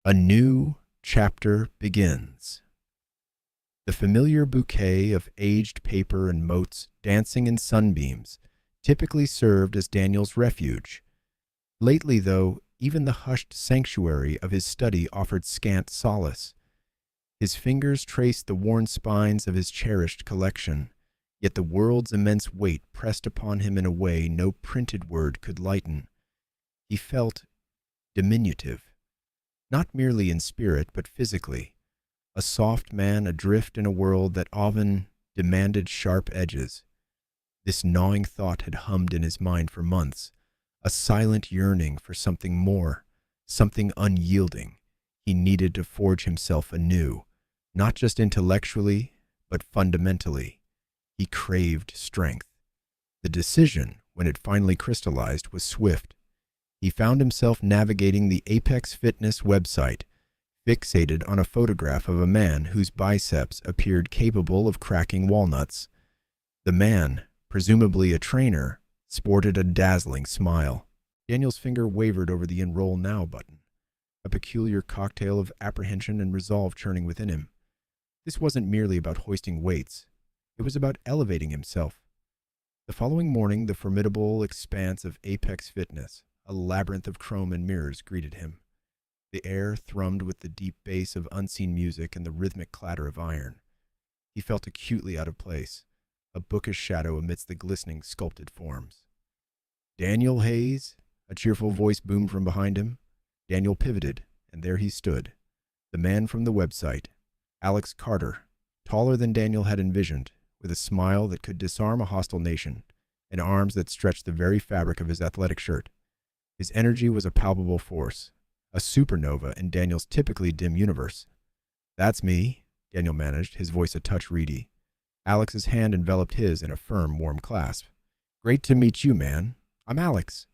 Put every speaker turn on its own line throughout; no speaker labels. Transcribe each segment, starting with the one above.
A new chapter begins. The familiar bouquet of aged paper and motes dancing in sunbeams typically served as Daniel's refuge. Lately, though, even the hushed sanctuary of his study offered scant solace. His fingers traced the worn spines of his cherished collection, yet the world's immense weight pressed upon him in a way no printed word could lighten. He felt diminutive, not merely in spirit but physically, a soft man adrift in a world that often demanded sharp edges. This gnawing thought had hummed in his mind for months, a silent yearning for something more, something unyielding. He needed to forge himself anew, not just intellectually, but fundamentally. He craved strength. The decision, when it finally crystallized, was swift. He found himself navigating the Apex Fitness website, fixated on a photograph of a man whose biceps appeared capable of cracking walnuts. The man, presumably a trainer, sported a dazzling smile. Daniel's finger wavered over the Enroll Now button, a peculiar cocktail of apprehension and resolve churning within him. This wasn't merely about hoisting weights. It was about elevating himself. The following morning, the formidable expanse of Apex Fitness, a labyrinth of chrome and mirrors, greeted him. The air thrummed with the deep bass of unseen music and the rhythmic clatter of iron. He felt acutely out of place, a bookish shadow amidst the glistening sculpted forms. "Daniel Hayes?" A cheerful voice boomed from behind him. Daniel pivoted, and there he stood, the man from the website, Alex Carter, taller than Daniel had envisioned, with a smile that could disarm a hostile nation, and arms that stretched the very fabric of his athletic shirt. His energy was a palpable force, a supernova in Daniel's typically dim universe. "That's me," Daniel managed, his voice a touch reedy. Alex's hand enveloped his in a firm, warm clasp. "Great to meet you, man. I'm Alex.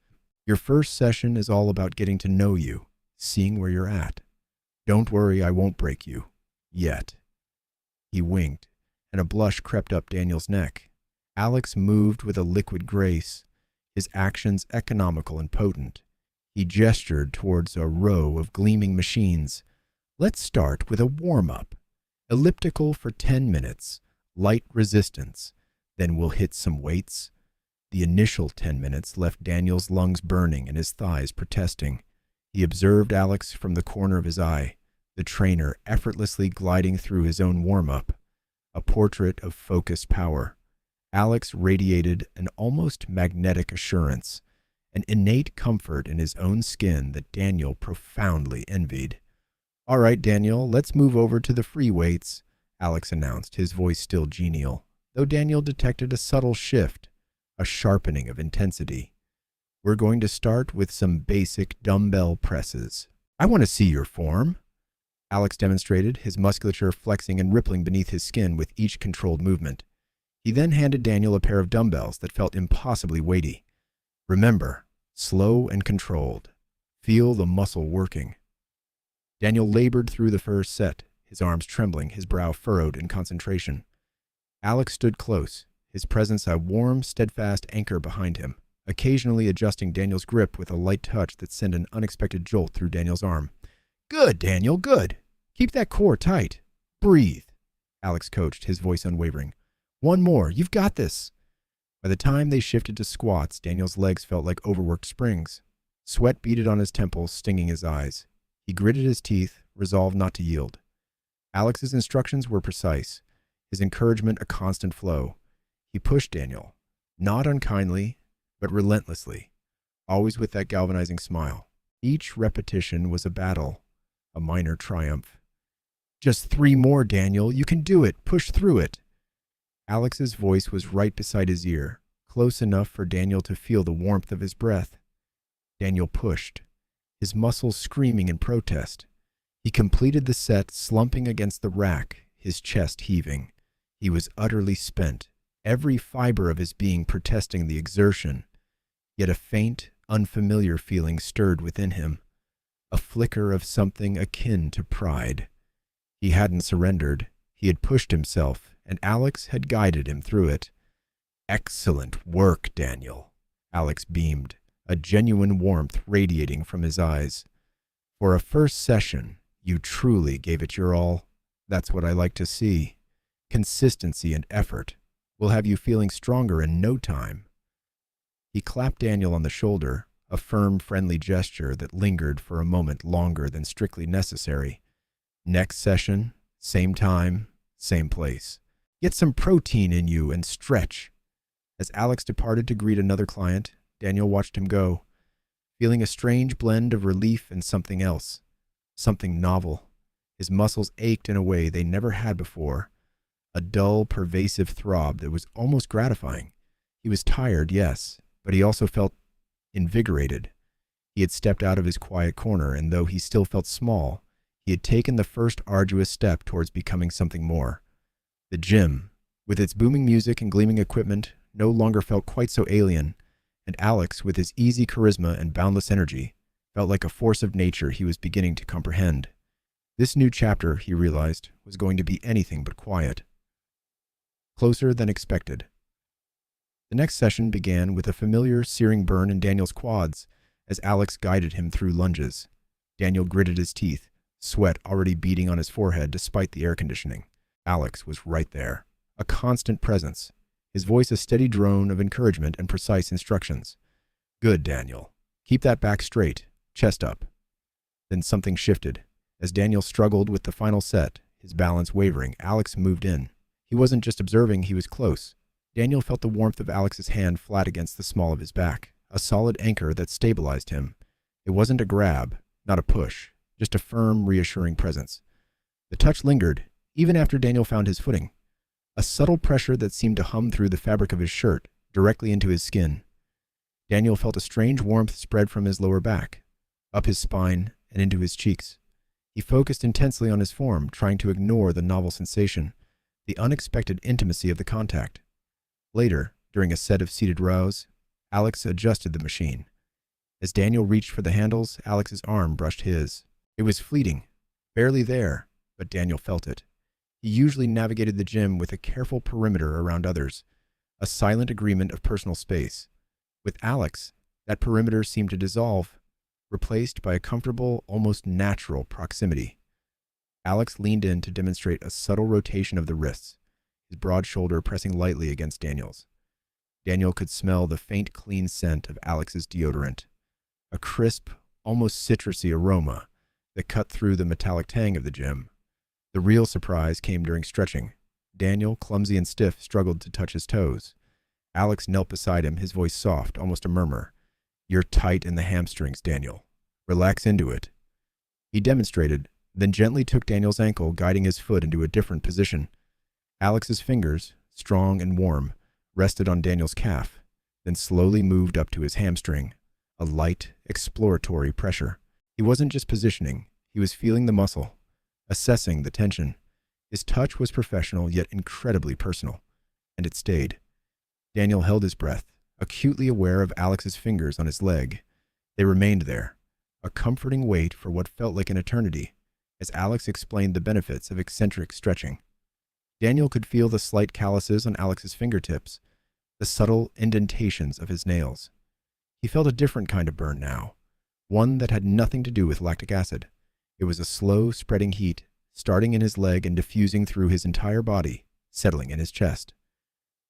Your first session is all about getting to know you, seeing where you're at. Don't worry, I won't break you. Yet." He winked, and a blush crept up Daniel's neck. Alex moved with a liquid grace, his actions economical and potent. He gestured towards a row of gleaming machines. "Let's start with a warm-up. Elliptical for 10 minutes, light resistance. Then we'll hit some weights." The initial 10 minutes left Daniel's lungs burning and his thighs protesting. He observed Alex from the corner of his eye, the trainer effortlessly gliding through his own warm-up, a portrait of focused power. Alex radiated an almost magnetic assurance, an innate comfort in his own skin that Daniel profoundly envied. "All right, Daniel, let's move over to the free weights," Alex announced, his voice still genial, though Daniel detected a subtle shift, a sharpening of intensity. "We're going to start with some basic dumbbell presses. I want to see your form," Alex demonstrated, his musculature flexing and rippling beneath his skin with each controlled movement. He then handed Daniel a pair of dumbbells that felt impossibly weighty. "Remember, slow and controlled. Feel the muscle working." Daniel labored through the first set, his arms trembling, his brow furrowed in concentration. Alex stood close, his presence a warm, steadfast anchor behind him, occasionally adjusting Daniel's grip with a light touch that sent an unexpected jolt through Daniel's arm. "Good, Daniel, good. Keep that core tight. Breathe," Alex coached, his voice unwavering. "One more. You've got this." By the time they shifted to squats, Daniel's legs felt like overworked springs. Sweat beaded on his temples, stinging his eyes. He gritted his teeth, resolved not to yield. Alex's instructions were precise, his encouragement a constant flow. He pushed Daniel, not unkindly, but relentlessly, always with that galvanizing smile. Each repetition was a battle, a minor triumph. "Just 3 more, Daniel. You can do it. Push through it." Alex's voice was right beside his ear, close enough for Daniel to feel the warmth of his breath. Daniel pushed, his muscles screaming in protest. He completed the set, slumping against the rack, his chest heaving. He was utterly spent, every fiber of his being protesting the exertion. Yet a faint, unfamiliar feeling stirred within him, a flicker of something akin to pride. He hadn't surrendered. He had pushed himself, and Alex had guided him through it. "Excellent work, Daniel," Alex beamed, a genuine warmth radiating from his eyes. For a first session, you truly gave it your all. That's what I like to see. Consistency and effort will have you feeling stronger in no time." He clapped Daniel on the shoulder, a firm, friendly gesture that lingered for a moment longer than strictly necessary. "Next session, same time, same place. Get some protein in you and stretch." As Alex departed to greet another client, Daniel watched him go, feeling a strange blend of relief and something else, something novel. His muscles ached in a way they never had before, a dull, pervasive throb that was almost gratifying. He was tired, yes, but he also felt invigorated. He had stepped out of his quiet corner, and though he still felt small, he had taken the first arduous step towards becoming something more. The gym, with its booming music and gleaming equipment, no longer felt quite so alien, and Alex, with his easy charisma and boundless energy, felt like a force of nature he was beginning to comprehend. This new chapter, he realized, was going to be anything but quiet. Closer than expected. The next session began with a familiar searing burn in Daniel's quads as Alex guided him through lunges. Daniel gritted his teeth, sweat already beading on his forehead despite the air conditioning. Alex was right there, a constant presence, his voice a steady drone of encouragement and precise instructions. "Good, Daniel. Keep that back straight, chest up." Then something shifted. As Daniel struggled with the final set, his balance wavering, Alex moved in. He wasn't just observing, he was close. Daniel felt the warmth of Alex's hand flat against the small of his back, a solid anchor that stabilized him. It wasn't a grab, not a push, just a firm, reassuring presence. The touch lingered, even after Daniel found his footing. A subtle pressure that seemed to hum through the fabric of his shirt, directly into his skin. Daniel felt a strange warmth spread from his lower back, up his spine, and into his cheeks. He focused intensely on his form, trying to ignore the novel sensation, the unexpected intimacy of the contact. Later, during a set of seated rows, Alex adjusted the machine. As Daniel reached for the handles, Alex's arm brushed his. It was fleeting, barely there, but Daniel felt it. He usually navigated the gym with a careful perimeter around others, a silent agreement of personal space. With Alex, that perimeter seemed to dissolve, replaced by a comfortable, almost natural proximity. Alex leaned in to demonstrate a subtle rotation of the wrists, his broad shoulder pressing lightly against Daniel's. Daniel could smell the faint, clean scent of Alex's deodorant, a crisp, almost citrusy aroma that cut through the metallic tang of the gym. The real surprise came during stretching. Daniel, clumsy and stiff, struggled to touch his toes. Alex knelt beside him, his voice soft, almost a murmur. "You're tight in the hamstrings, Daniel. Relax into it." He demonstrated, then gently took Daniel's ankle, guiding his foot into a different position. Alex's fingers, strong and warm, rested on Daniel's calf, then slowly moved up to his hamstring, a light, exploratory pressure. He wasn't just positioning, he was feeling the muscle, assessing the tension. His touch was professional yet incredibly personal, and it stayed. Daniel held his breath, acutely aware of Alex's fingers on his leg. They remained there, a comforting wait for what felt like an eternity, as Alex explained the benefits of eccentric stretching. Daniel could feel the slight calluses on Alex's fingertips, the subtle indentations of his nails. He felt a different kind of burn now, one that had nothing to do with lactic acid. It was a slow, spreading heat, starting in his leg and diffusing through his entire body, settling in his chest.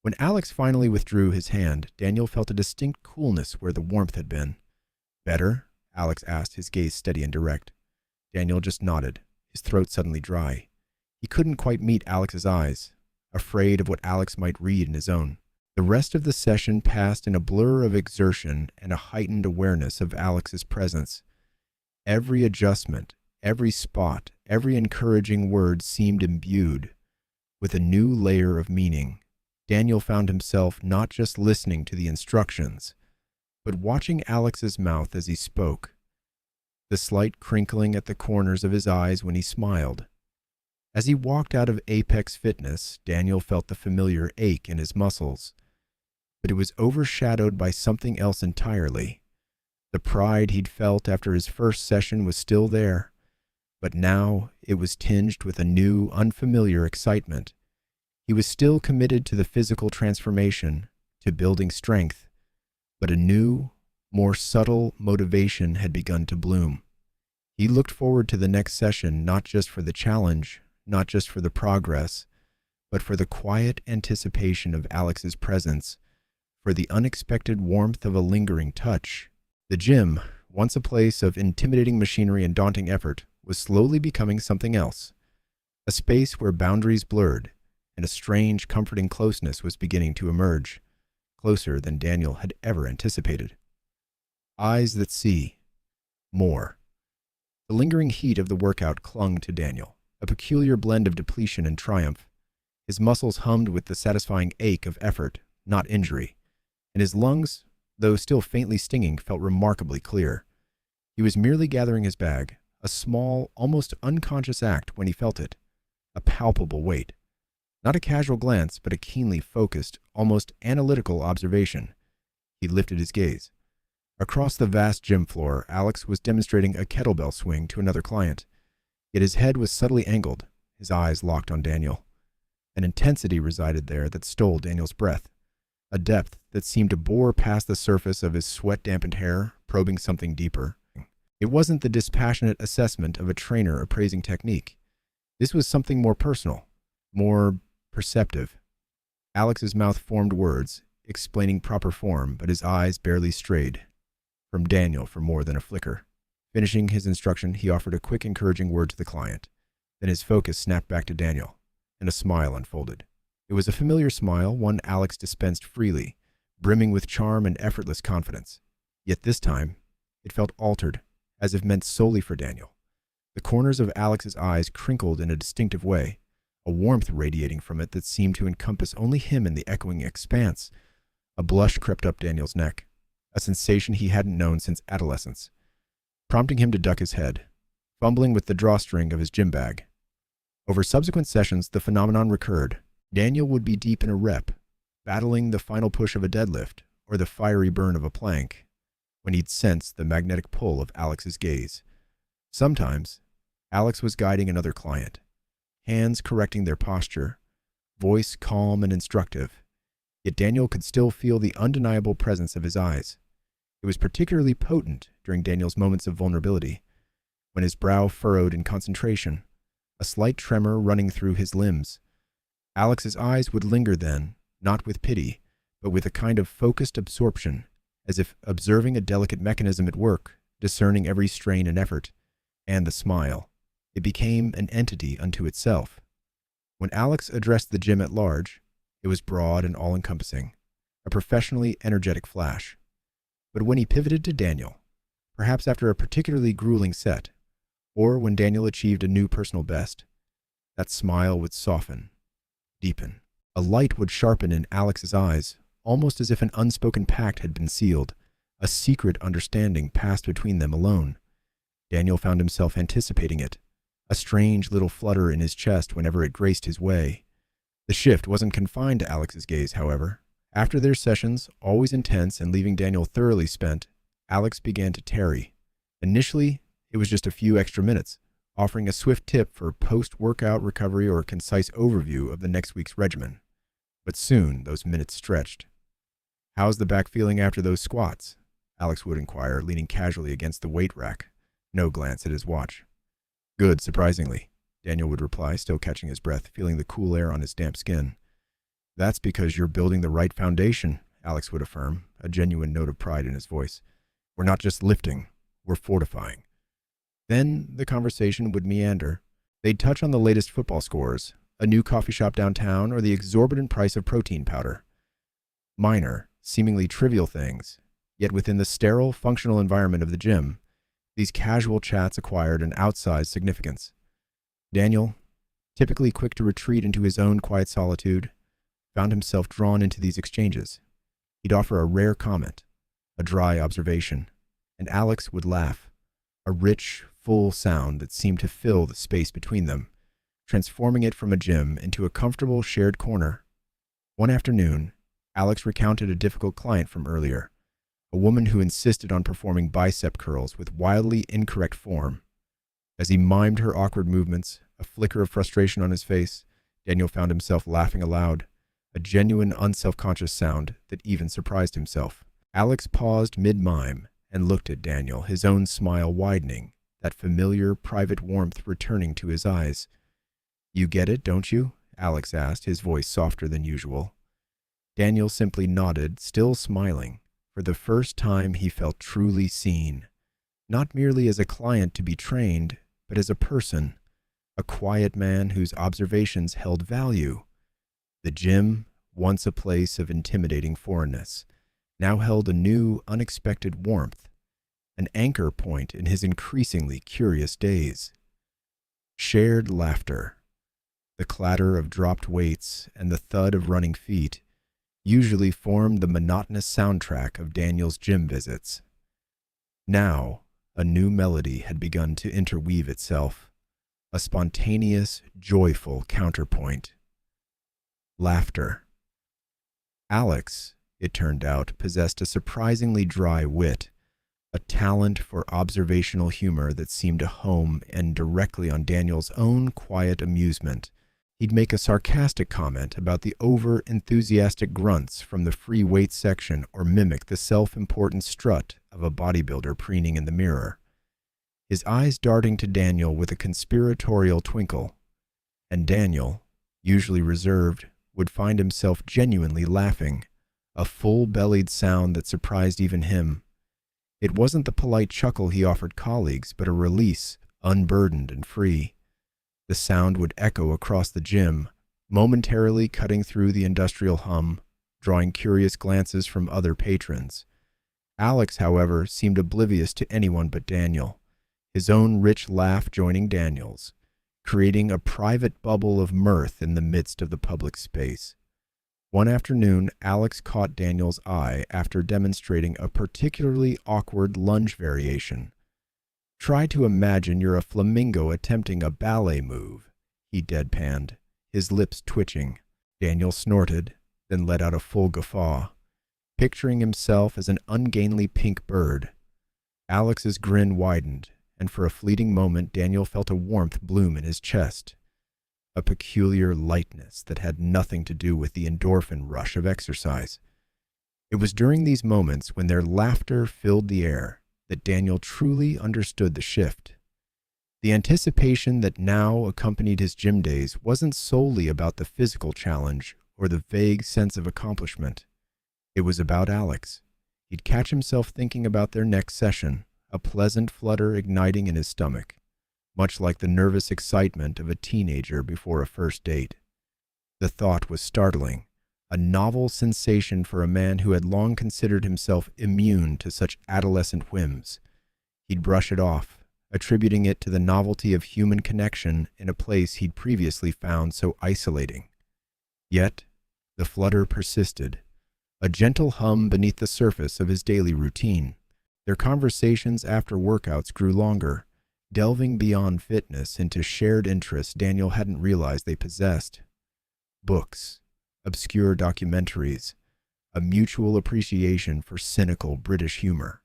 When Alex finally withdrew his hand, Daniel felt a distinct coolness where the warmth had been. "Better?" Alex asked, his gaze steady and direct. Daniel just nodded, his throat suddenly dry. He couldn't quite meet Alex's eyes, afraid of what Alex might read in his own. The rest of the session passed in a blur of exertion and a heightened awareness of Alex's presence. Every adjustment, every spot, every encouraging word seemed imbued with a new layer of meaning. Daniel found himself not just listening to the instructions, but watching Alex's mouth as he spoke, the slight crinkling at the corners of his eyes when he smiled. As he walked out of Apex Fitness, Daniel felt the familiar ache in his muscles, but it was overshadowed by something else entirely. The pride he'd felt after his first session was still there, but now it was tinged with a new, unfamiliar excitement. He was still committed to the physical transformation, to building strength, but a new, more subtle motivation had begun to bloom. He looked forward to the next session not just for the challenge, not just for the progress, but for the quiet anticipation of Alex's presence, for the unexpected warmth of a lingering touch. The gym, once a place of intimidating machinery and daunting effort, was slowly becoming something else. A space where boundaries blurred, and a strange, comforting closeness was beginning to emerge, closer than Daniel had ever anticipated. Eyes that see. More. The lingering heat of the workout clung to Daniel, a peculiar blend of depletion and triumph. His muscles hummed with the satisfying ache of effort, not injury, and his lungs, though still faintly stinging, felt remarkably clear. He was merely gathering his bag, a small, almost unconscious act when he felt it, a palpable weight. Not a casual glance, but a keenly focused, almost analytical observation. He lifted his gaze. Across the vast gym floor, Alex was demonstrating a kettlebell swing to another client, yet his head was subtly angled, his eyes locked on Daniel. An intensity resided there that stole Daniel's breath, a depth that seemed to bore past the surface of his sweat-dampened hair, probing something deeper. It wasn't the dispassionate assessment of a trainer appraising technique. This was something more personal, more perceptive. Alex's mouth formed words, explaining proper form, but his eyes barely strayed from Daniel for more than a flicker. Finishing his instruction, he offered a quick, encouraging word to the client. Then his focus snapped back to Daniel, and a smile unfolded. It was a familiar smile, one Alex dispensed freely, brimming with charm and effortless confidence. Yet this time, it felt altered, as if meant solely for Daniel. The corners of Alex's eyes crinkled in a distinctive way, a warmth radiating from it that seemed to encompass only him in the echoing expanse. A blush crept up Daniel's neck, a sensation he hadn't known since adolescence, prompting him to duck his head, fumbling with the drawstring of his gym bag. Over subsequent sessions, the phenomenon recurred. Daniel would be deep in a rep, battling the final push of a deadlift or the fiery burn of a plank, when he'd sense the magnetic pull of Alex's gaze. Sometimes, Alex was guiding another client, hands correcting their posture, voice calm and instructive, yet Daniel could still feel the undeniable presence of his eyes. It was particularly potent during Daniel's moments of vulnerability, when his brow furrowed in concentration, a slight tremor running through his limbs. Alex's eyes would linger then, not with pity, but with a kind of focused absorption, as if observing a delicate mechanism at work, discerning every strain and effort. And the smile. It became an entity unto itself. When Alex addressed the gym at large, it was broad and all-encompassing, a professionally energetic flash. But when he pivoted to Daniel, perhaps after a particularly grueling set, or when Daniel achieved a new personal best, that smile would soften, deepen. A light would sharpen in Alex's eyes, almost as if an unspoken pact had been sealed, a secret understanding passed between them alone. Daniel found himself anticipating it, a strange little flutter in his chest whenever it graced his way. The shift wasn't confined to Alex's gaze, however. After their sessions, always intense and leaving Daniel thoroughly spent, Alex began to tarry. Initially, it was just a few extra minutes, offering a swift tip for post-workout recovery or a concise overview of the next week's regimen. But soon, those minutes stretched. "How's the back feeling after those squats?" Alex would inquire, leaning casually against the weight rack. No glance at his watch. "Good, surprisingly," Daniel would reply, still catching his breath, feeling the cool air on his damp skin. "That's because you're building the right foundation," Alex would affirm, a genuine note of pride in his voice. "We're not just lifting, we're fortifying." Then the conversation would meander. They'd touch on the latest football scores, a new coffee shop downtown, or the exorbitant price of protein powder. Minor, seemingly trivial things, yet within the sterile, functional environment of the gym, these casual chats acquired an outsized significance. Daniel, typically quick to retreat into his own quiet solitude, found himself drawn into these exchanges. He'd offer a rare comment, a dry observation, and Alex would laugh, a rich, full sound that seemed to fill the space between them, transforming it from a gym into a comfortable shared corner. One afternoon, Alex recounted a difficult client from earlier, a woman who insisted on performing bicep curls with wildly incorrect form. As he mimed her awkward movements, a flicker of frustration on his face, Daniel found himself laughing aloud, a genuine unselfconscious sound that even surprised himself. Alex paused mid-mime and looked at Daniel, his own smile widening, that familiar private warmth returning to his eyes. "You get it, don't you?" Alex asked, his voice softer than usual. Daniel simply nodded, still smiling. For the first time he felt truly seen, not merely as a client to be trained, but as a person, a quiet man whose observations held value. The gym, once a place of intimidating foreignness, now held a new, unexpected warmth, an anchor point in his increasingly curious days. Shared laughter, the clatter of dropped weights and the thud of running feet, usually formed the monotonous soundtrack of Daniel's gym visits. Now, a new melody had begun to interweave itself, a spontaneous, joyful counterpoint. Laughter. Alex, it turned out, possessed a surprisingly dry wit, a talent for observational humor that seemed to home in directly on Daniel's own quiet amusement. He'd make a sarcastic comment about the over-enthusiastic grunts from the free weight section or mimic the self-important strut of a bodybuilder preening in the mirror, his eyes darting to Daniel with a conspiratorial twinkle. And Daniel, usually reserved, would find himself genuinely laughing, a full-bellied sound that surprised even him. It wasn't the polite chuckle he offered colleagues, but a release, unburdened and free. The sound would echo across the gym, momentarily cutting through the industrial hum, drawing curious glances from other patrons. Alex, however, seemed oblivious to anyone but Daniel, his own rich laugh joining Daniel's, creating a private bubble of mirth in the midst of the public space. One afternoon, Alex caught Daniel's eye after demonstrating a particularly awkward lunge variation. "Try to imagine you're a flamingo attempting a ballet move," he deadpanned, his lips twitching. Daniel snorted, then let out a full guffaw, picturing himself as an ungainly pink bird. Alex's grin widened, and for a fleeting moment Daniel felt a warmth bloom in his chest, a peculiar lightness that had nothing to do with the endorphin rush of exercise. It was during these moments, when their laughter filled the air, that Daniel truly understood the shift. The anticipation that now accompanied his gym days wasn't solely about the physical challenge or the vague sense of accomplishment. It was about Alex. He'd catch himself thinking about their next session, a pleasant flutter igniting in his stomach, much like the nervous excitement of a teenager before a first date. The thought was startling, a novel sensation for a man who had long considered himself immune to such adolescent whims. He'd brush it off, attributing it to the novelty of human connection in a place he'd previously found so isolating. Yet, the flutter persisted, a gentle hum beneath the surface of his daily routine. Their conversations after workouts grew longer, delving beyond fitness into shared interests Daniel hadn't realized they possessed. Books, obscure documentaries, a mutual appreciation for cynical British humor.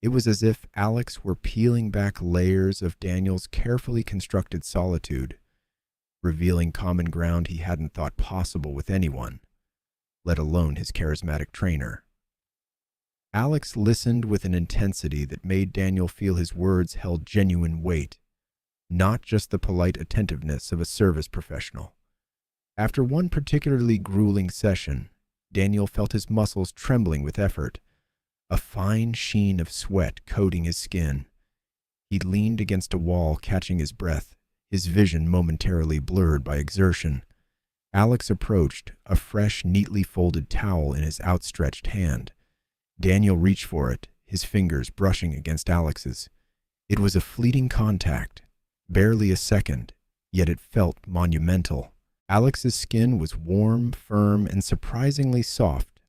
It was as if Alex were peeling back layers of Daniel's carefully constructed solitude, revealing common ground he hadn't thought possible with anyone, let alone his charismatic trainer. Alex listened with an intensity that made Daniel feel his words held genuine weight, not just the polite attentiveness of a service professional. After one particularly grueling session, Daniel felt his muscles trembling with effort, a fine sheen of sweat coating his skin. He leaned against a wall, catching his breath, his vision momentarily blurred by exertion. Alex approached, a fresh, neatly folded towel in his outstretched hand. Daniel reached for it, his fingers brushing against Alex's. It was a fleeting contact, barely a second, yet it felt monumental. Alex's skin was warm, firm, and surprisingly soft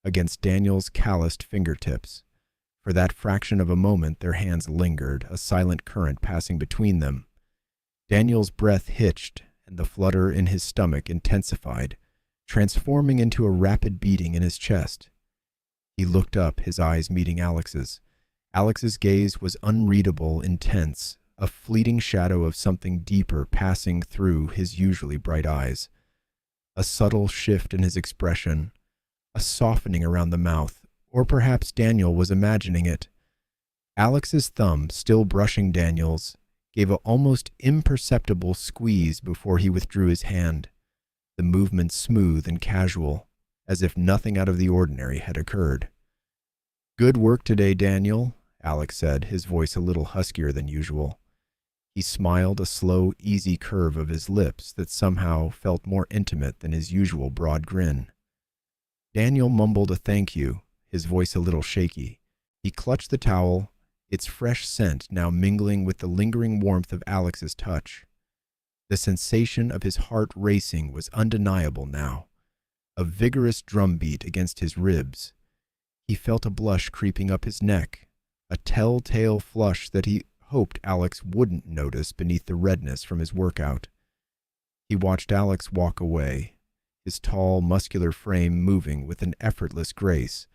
against Daniel's calloused fingertips. For that fraction of a moment their hands lingered, a silent current passing between them. Daniel's breath hitched, and the flutter in his stomach intensified, transforming into a rapid beating in his chest. He looked up, his eyes meeting Alex's. Alex's gaze was unreadable, intense, a fleeting shadow of something deeper passing through his usually bright eyes. A subtle shift in his expression, a softening around the mouth, or perhaps Daniel was imagining it. Alex's thumb, still brushing Daniel's, gave an almost imperceptible squeeze before he withdrew his hand, the movement smooth and casual, as if nothing out of the ordinary had occurred. "Good work today, Daniel," Alex said, his voice a little huskier than usual. He smiled, a slow, easy curve of his lips that somehow felt more intimate than his usual broad grin. Daniel mumbled a thank you, his voice a little shaky. He clutched the towel, its fresh scent now mingling with the lingering warmth of Alex's touch. The sensation of his heart racing was undeniable now, a vigorous drumbeat against his ribs. He felt a blush creeping up his neck, a telltale flush that he hoped Alex wouldn't notice beneath the redness from his workout. He watched Alex walk away, his tall, muscular frame moving with an effortless grace.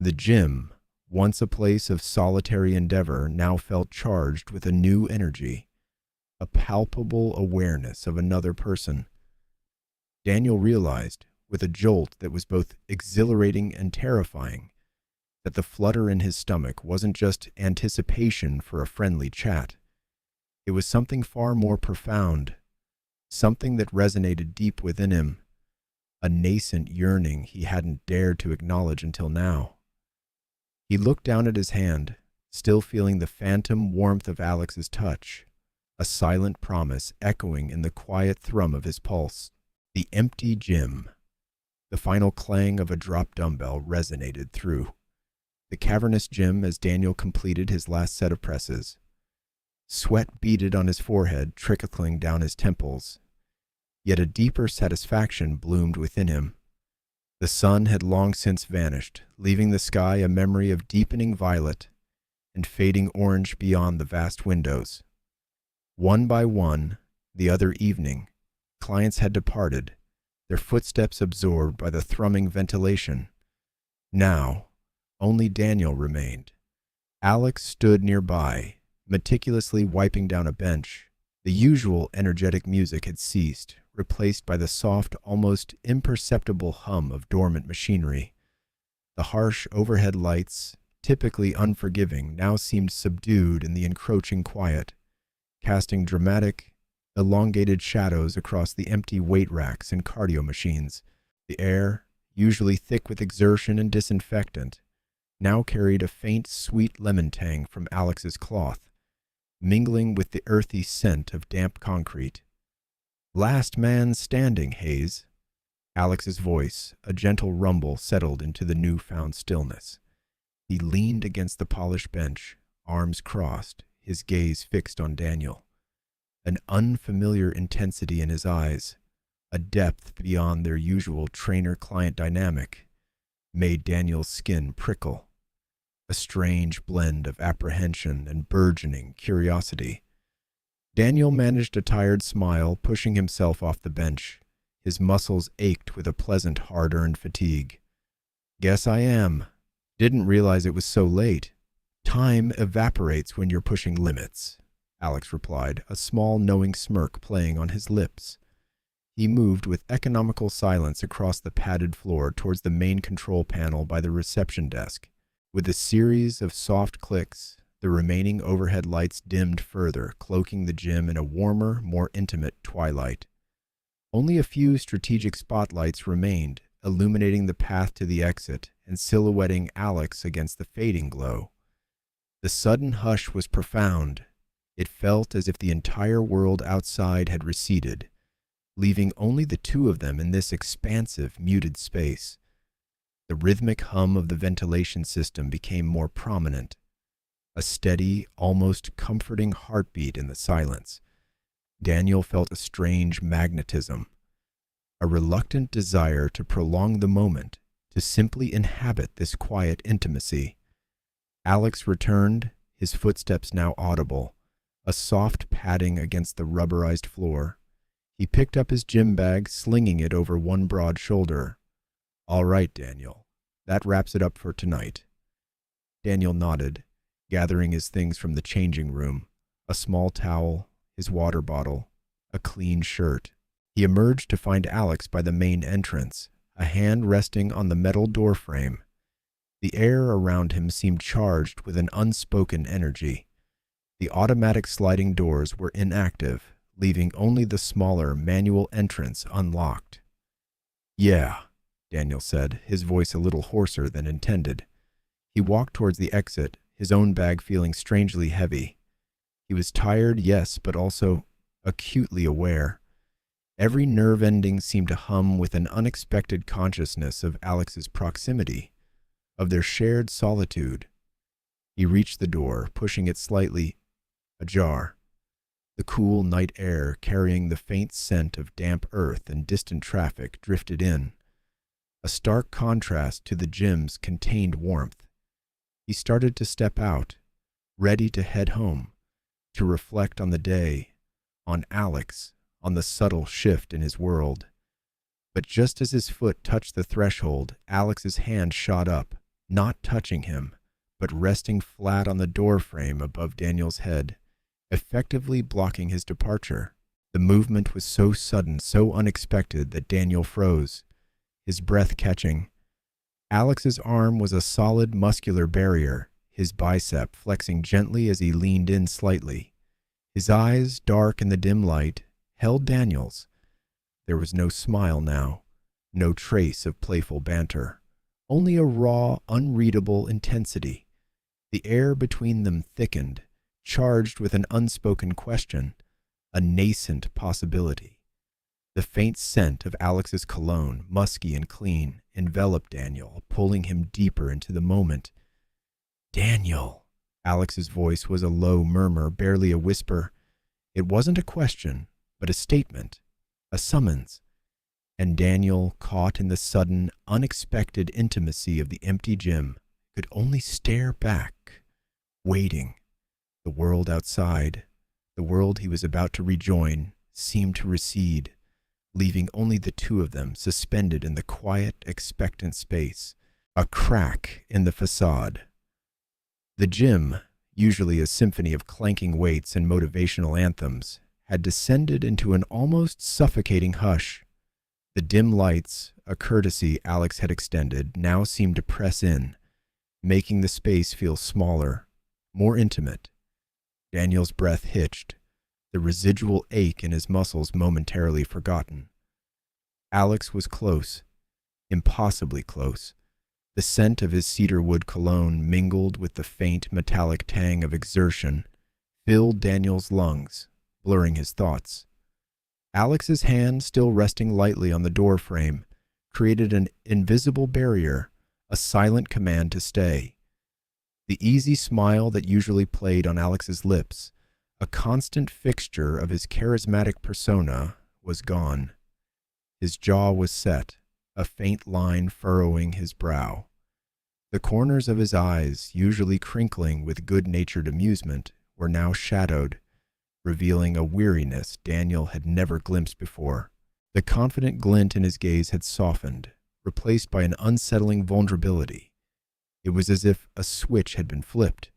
The gym, once a place of solitary endeavor, now felt charged with a new energy, a palpable awareness of another person. Daniel realized, with a jolt that was both exhilarating and terrifying, that the flutter in his stomach wasn't just anticipation for a friendly chat. It was something far more profound, something that resonated deep within him, a nascent yearning he hadn't dared to acknowledge until now. He looked down at his hand, still feeling the phantom warmth of Alex's touch, a silent promise echoing in the quiet thrum of his pulse. The empty gym. The final clang of a dropped dumbbell resonated through the cavernous gym as Daniel completed his last set of presses. Sweat beaded on his forehead, trickling down his temples. Yet a deeper satisfaction bloomed within him. The sun had long since vanished, leaving the sky a memory of deepening violet and fading orange beyond the vast windows. One by one, the other evening, clients had departed, their footsteps absorbed by the thrumming ventilation. Now, only Daniel remained. Alex stood nearby, meticulously wiping down a bench. The usual energetic music had ceased, replaced by the soft, almost imperceptible hum of dormant machinery. The harsh overhead lights, typically unforgiving, now seemed subdued in the encroaching quiet, casting dramatic, elongated shadows across the empty weight racks and cardio machines. The air, usually thick with exertion and disinfectant, now carried a faint, sweet lemon tang from Alex's cloth, mingling with the earthy scent of damp concrete. "Last man standing, Hayes." Alex's voice, a gentle rumble, settled into the newfound stillness. He leaned against the polished bench, arms crossed, his gaze fixed on Daniel. An unfamiliar intensity in his eyes, a depth beyond their usual trainer-client dynamic, made Daniel's skin prickle. A strange blend of apprehension and burgeoning curiosity. Daniel managed a tired smile, pushing himself off the bench. His muscles ached with a pleasant, hard-earned fatigue. "Guess I am. Didn't realize it was so late." "Time evaporates when you're pushing limits," Alex replied, a small, knowing smirk playing on his lips. He moved with economical silence across the padded floor towards the main control panel by the reception desk. With a series of soft clicks, the remaining overhead lights dimmed further, cloaking the gym in a warmer, more intimate twilight. Only a few strategic spotlights remained, illuminating the path to the exit and silhouetting Alex against the fading glow. The sudden hush was profound. It felt as if the entire world outside had receded, leaving only the two of them in this expansive, muted space. The rhythmic hum of the ventilation system became more prominent, a steady, almost comforting heartbeat in the silence. Daniel felt a strange magnetism, a reluctant desire to prolong the moment, to simply inhabit this quiet intimacy. Alex returned, his footsteps now audible, a soft padding against the rubberized floor. He picked up his gym bag, slinging it over one broad shoulder. "All right, Daniel. That wraps it up for tonight." Daniel nodded, gathering his things from the changing room, a small towel, his water bottle, a clean shirt. He emerged to find Alex by the main entrance, a hand resting on the metal door frame. The air around him seemed charged with an unspoken energy. The automatic sliding doors were inactive, leaving only the smaller manual entrance unlocked. "Yeah," Daniel said, his voice a little hoarser than intended. He walked towards the exit, his own bag feeling strangely heavy. He was tired, yes, but also acutely aware. Every nerve ending seemed to hum with an unexpected consciousness of Alex's proximity, of their shared solitude. He reached the door, pushing it slightly ajar. The cool night air, carrying the faint scent of damp earth and distant traffic, drifted in, a stark contrast to the gym's contained warmth. He started to step out, ready to head home, to reflect on the day, on Alex, on the subtle shift in his world. But just as his foot touched the threshold, Alex's hand shot up, not touching him, but resting flat on the doorframe above Daniel's head, effectively blocking his departure. The movement was so sudden, so unexpected, that Daniel froze, his breath catching. Alex's arm was a solid muscular barrier, his bicep flexing gently as he leaned in slightly. His eyes, dark in the dim light, held Daniel's. There was no smile now, no trace of playful banter, only a raw, unreadable intensity. The air between them thickened, charged with an unspoken question, a nascent possibility. The faint scent of Alex's cologne, musky and clean, enveloped Daniel, pulling him deeper into the moment. "Daniel!" Alex's voice was a low murmur, barely a whisper. It wasn't a question, but a statement, a summons. And Daniel, caught in the sudden, unexpected intimacy of the empty gym, could only stare back, waiting. The world outside, the world he was about to rejoin, seemed to recede, leaving only the two of them suspended in the quiet, expectant space, a crack in the facade. The gym, usually a symphony of clanking weights and motivational anthems, had descended into an almost suffocating hush. The dim lights, a courtesy Alex had extended, now seemed to press in, making the space feel smaller, more intimate. Daniel's breath hitched, the residual ache in his muscles momentarily forgotten. Alex was close, impossibly close. The scent of his cedarwood cologne, mingled with the faint metallic tang of exertion, filled Daniel's lungs, blurring his thoughts. Alex's hand, still resting lightly on the doorframe, created an invisible barrier, a silent command to stay. The easy smile that usually played on Alex's lips, a constant fixture of his charismatic persona, was gone. His jaw was set, a faint line furrowing his brow. The corners of his eyes, usually crinkling with good-natured amusement, were now shadowed, revealing a weariness Daniel had never glimpsed before. The confident glint in his gaze had softened, replaced by an unsettling vulnerability. It was as if a switch had been flipped,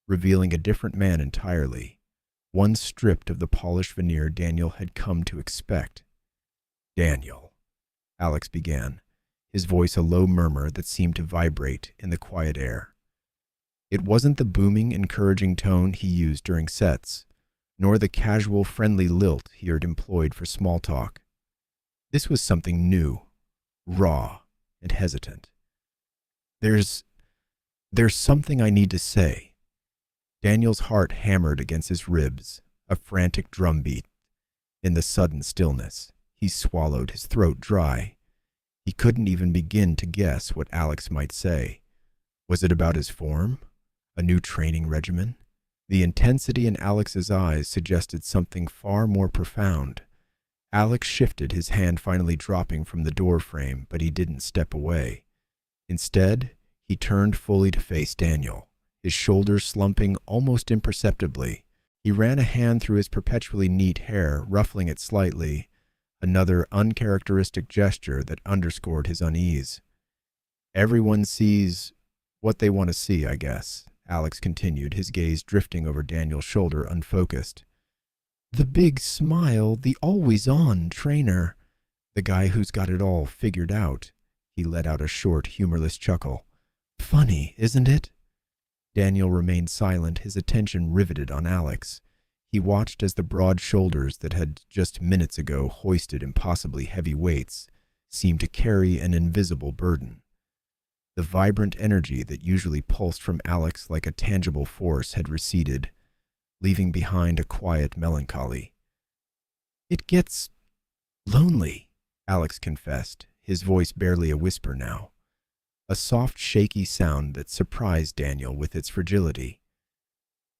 revealing a different man entirely, one stripped of the polished veneer Daniel had come to expect. "Daniel," Alex began, his voice a low murmur that seemed to vibrate in the quiet air. It wasn't the booming, encouraging tone he used during sets, nor the casual, friendly lilt he had employed for small talk. This was something new, raw, and hesitant. There's something I need to say." Daniel's heart hammered against his ribs, a frantic drumbeat. In the sudden stillness, he swallowed, his throat dry. He couldn't even begin to guess what Alex might say. Was it about his form? A new training regimen? The intensity in Alex's eyes suggested something far more profound. Alex shifted, his hand finally dropping from the doorframe, but he didn't step away. Instead, he turned fully to face Daniel, his shoulders slumping almost imperceptibly. He ran a hand through his perpetually neat hair, ruffling it slightly, another uncharacteristic gesture that underscored his unease. "Everyone sees what they want to see, I guess," Alex continued, his gaze drifting over Daniel's shoulder, unfocused. "The big smile, the always-on trainer, the guy who's got it all figured out." He let out a short, humorless chuckle. Funny, isn't it? Daniel remained silent, his attention riveted on Alex. He watched as the broad shoulders that had just minutes ago hoisted impossibly heavy weights seemed to carry an invisible burden. The vibrant energy that usually pulsed from Alex like a tangible force had receded, leaving behind a quiet melancholy. It gets lonely, Alex confessed, his voice barely a whisper now. A soft, shaky sound that surprised Daniel with its fragility.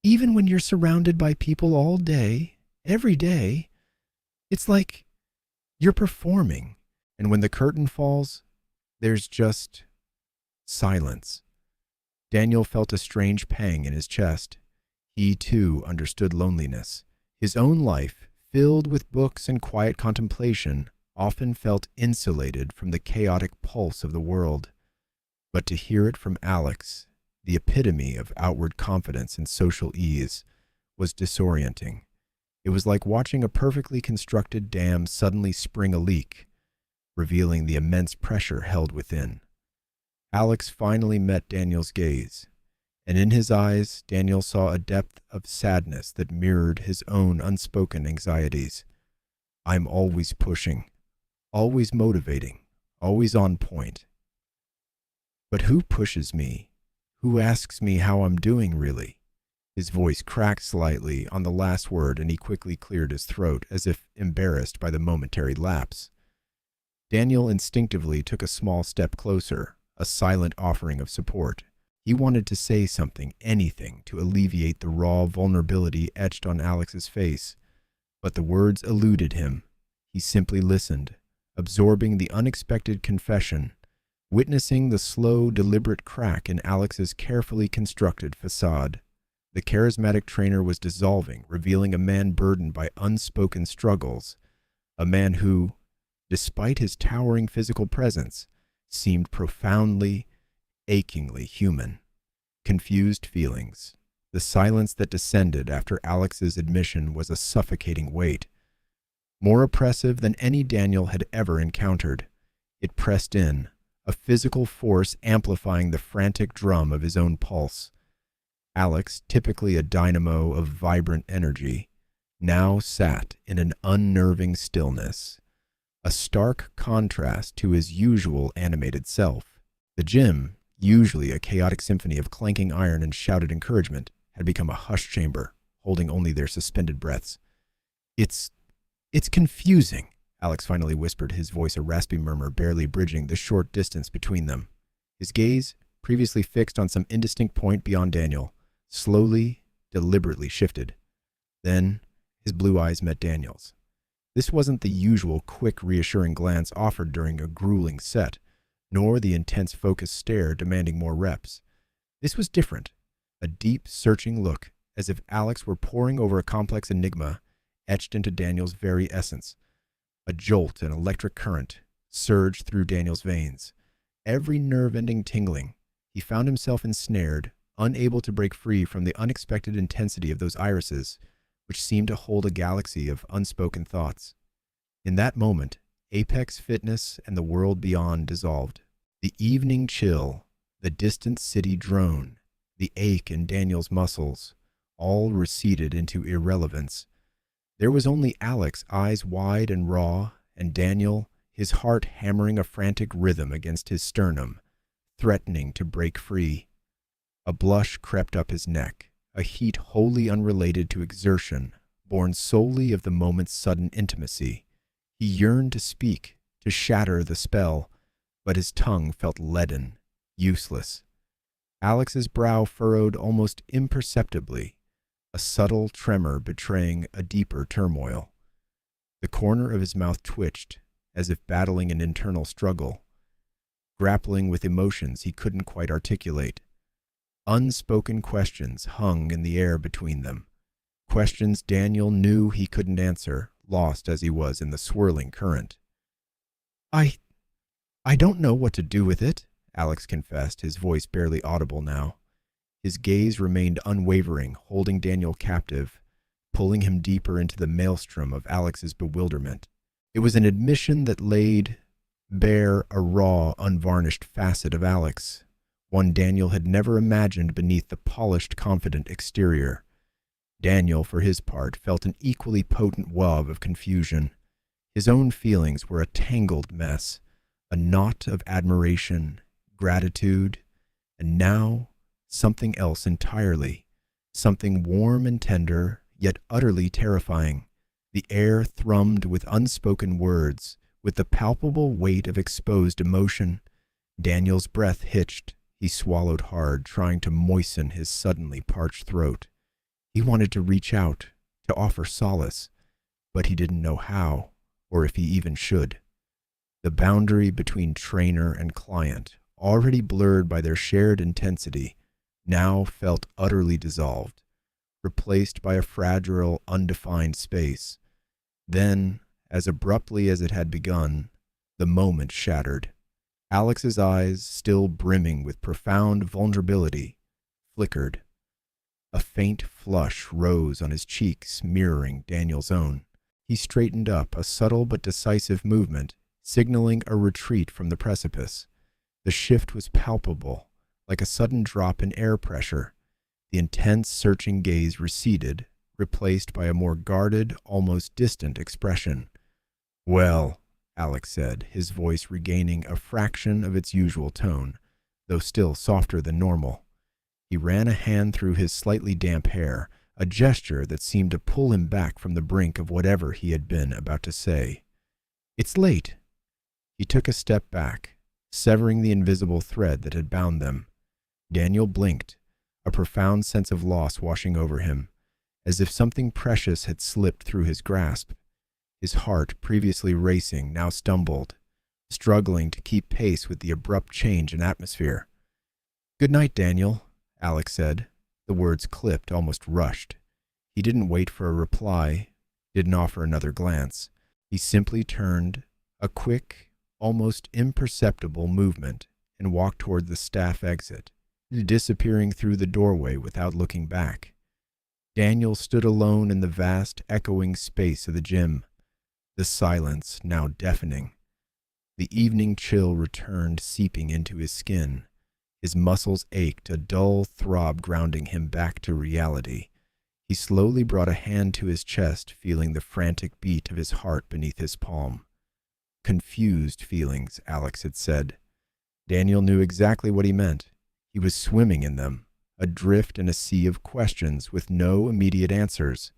Even when you're surrounded by people all day, every day, it's like you're performing, and when the curtain falls, there's just silence. Daniel felt a strange pang in his chest. He, too, understood loneliness. His own life, filled with books and quiet contemplation, often felt insulated from the chaotic pulse of the world. But to hear it from Alex, the epitome of outward confidence and social ease, was disorienting. It was like watching a perfectly constructed dam suddenly spring a leak, revealing the immense pressure held within. Alex finally met Daniel's gaze, and in his eyes Daniel saw a depth of sadness that mirrored his own unspoken anxieties. I'm always pushing, always motivating, always on point. But who pushes me? Who asks me how I'm doing, really? His voice cracked slightly on the last word, and he quickly cleared his throat, as if embarrassed by the momentary lapse. Daniel instinctively took a small step closer, a silent offering of support. He wanted to say something, anything, to alleviate the raw vulnerability etched on Alex's face, but the words eluded him. He simply listened, absorbing the unexpected confession, witnessing the slow, deliberate crack in Alex's carefully constructed facade. The charismatic trainer was dissolving, revealing a man burdened by unspoken struggles, a man who, despite his towering physical presence, seemed profoundly, achingly human. Confused feelings. The silence that descended after Alex's admission was a suffocating weight, more oppressive than any Daniel had ever encountered. It pressed in, a physical force amplifying the frantic drum of his own pulse. Alex, typically a dynamo of vibrant energy, now sat in an unnerving stillness, a stark contrast to his usual animated self. The gym, usually a chaotic symphony of clanking iron and shouted encouragement, had become a hushed chamber, holding only their suspended breaths. It's confusing, Alex finally whispered, his voice a raspy murmur barely bridging the short distance between them. His gaze, previously fixed on some indistinct point beyond Daniel, slowly, deliberately shifted. Then his blue eyes met Daniel's. This wasn't the usual quick, reassuring glance offered during a grueling set, nor the intense, focused stare demanding more reps. This was different, a deep, searching look, as if Alex were poring over a complex enigma etched into Daniel's very essence. A jolt, an electric current, surged through Daniel's veins, every nerve ending tingling. He found himself ensnared, unable to break free from the unexpected intensity of those irises, which seemed to hold a galaxy of unspoken thoughts. In that moment, apex fitness and the world beyond dissolved. The evening chill, the distant city drone, the ache in Daniel's muscles, all receded into irrelevance. There was only Alex, eyes wide and raw, and Daniel, his heart hammering a frantic rhythm against his sternum, threatening to break free. A blush crept up his neck, a heat wholly unrelated to exertion, born solely of the moment's sudden intimacy. He yearned to speak, to shatter the spell, but his tongue felt leaden, useless. Alex's brow furrowed almost imperceptibly, a subtle tremor betraying a deeper turmoil. The corner of his mouth twitched, as if battling an internal struggle, grappling with emotions he couldn't quite articulate. Unspoken questions hung in the air between them, questions Daniel knew he couldn't answer, lost as he was in the swirling current. I don't know what to do with it, Alex confessed, his voice barely audible now. His gaze remained unwavering, holding Daniel captive, pulling him deeper into the maelstrom of Alex's bewilderment. It was an admission that laid bare a raw, unvarnished facet of Alex, one Daniel had never imagined beneath the polished, confident exterior. Daniel, for his part, felt an equally potent web of confusion. His own feelings were a tangled mess, a knot of admiration, gratitude, and now something else entirely, something warm and tender, yet utterly terrifying. The air thrummed with unspoken words, with the palpable weight of exposed emotion. Daniel's breath hitched. He swallowed hard, trying to moisten his suddenly parched throat. He wanted to reach out, to offer solace, but he didn't know how, or if he even should. The boundary between trainer and client, already blurred by their shared intensity, now felt utterly dissolved, replaced by a fragile, undefined space. Then, as abruptly as it had begun, the moment shattered. Alex's eyes, still brimming with profound vulnerability, flickered. A faint flush rose on his cheeks, mirroring Daniel's own. He straightened up, a subtle but decisive movement, signaling a retreat from the precipice. The shift was palpable, like a sudden drop in air pressure. The intense, searching gaze receded, replaced by a more guarded, almost distant expression. "Well," Alex said, his voice regaining a fraction of its usual tone, though still softer than normal. He ran a hand through his slightly damp hair, a gesture that seemed to pull him back from the brink of whatever he had been about to say. "It's late." He took a step back, severing the invisible thread that had bound them. Daniel blinked, a profound sense of loss washing over him, as if something precious had slipped through his grasp. His heart, previously racing, now stumbled, struggling to keep pace with the abrupt change in atmosphere. "Good night, Daniel," Alex said. The words clipped, almost rushed. He didn't wait for a reply, didn't offer another glance. He simply turned, a quick, almost imperceptible movement, and walked toward the staff exit, disappearing through the doorway without looking back. Daniel stood alone in the vast, echoing space of the gym, the silence now deafening. The evening chill returned, seeping into his skin. His muscles ached, a dull throb grounding him back to reality. He slowly brought a hand to his chest, feeling the frantic beat of his heart beneath his palm. Confused feelings, Alex had said. Daniel knew exactly what he meant. He was swimming in them, adrift in a sea of questions with no immediate answers,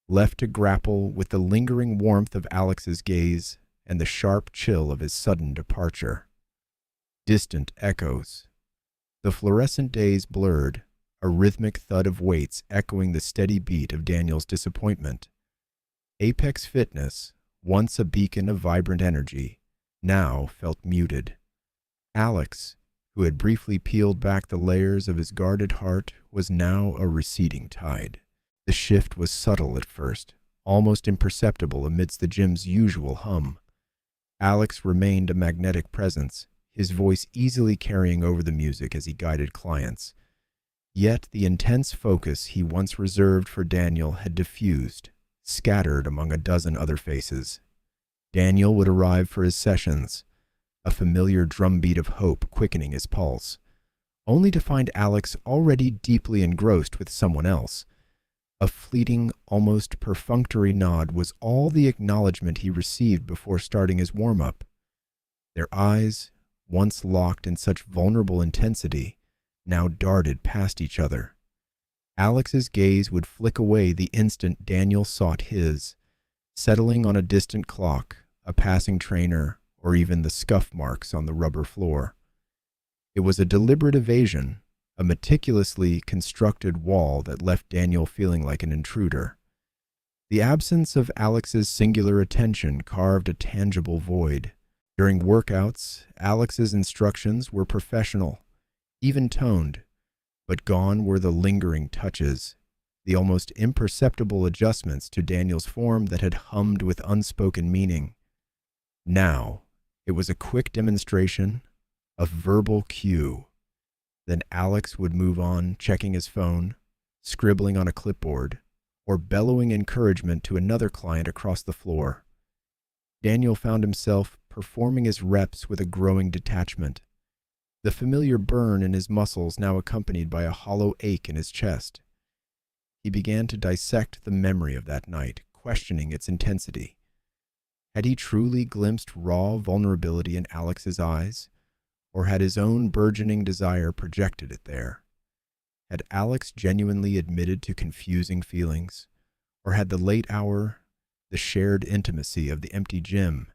left to grapple with the lingering warmth of Alex's gaze and the sharp chill of his sudden departure. Distant echoes. The fluorescent days blurred, a rhythmic thud of weights echoing the steady beat of Daniel's disappointment. Apex Fitness, once a beacon of vibrant energy, now felt muted. Alex, who had briefly peeled back the layers of his guarded heart, was now a receding tide. The shift was subtle at first, almost imperceptible amidst the gym's usual hum. Alex remained a magnetic presence, his voice easily carrying over the music as he guided clients. Yet the intense focus he once reserved for Daniel had diffused, scattered among a dozen other faces. Daniel would arrive for his sessions, a familiar drumbeat of hope quickening his pulse, only to find Alex already deeply engrossed with someone else. A fleeting, almost perfunctory nod was all the acknowledgement he received before starting his warm-up. Their eyes, once locked in such vulnerable intensity, now darted past each other. Alex's gaze would flick away the instant Daniel sought his, settling on a distant clock, a passing trainer, or even the scuff marks on the rubber floor. It was a deliberate evasion, a meticulously constructed wall that left Daniel feeling like an intruder. The absence of Alex's singular attention carved a tangible void. During workouts, Alex's instructions were professional, even-toned, but gone were the lingering touches, the almost imperceptible adjustments to Daniel's form that had hummed with unspoken meaning. Now, it was a quick demonstration, a verbal cue. Then Alex would move on, checking his phone, scribbling on a clipboard, or bellowing encouragement to another client across the floor. Daniel found himself performing his reps with a growing detachment. the familiar burn in his muscles now accompanied by a hollow ache in his chest. He began to dissect the memory of that night, questioning its intensity. Had he truly glimpsed raw vulnerability in Alex's eyes, or had his own burgeoning desire projected it there? Had Alex genuinely admitted to confusing feelings, or had the late hour, the shared intimacy of the empty gym,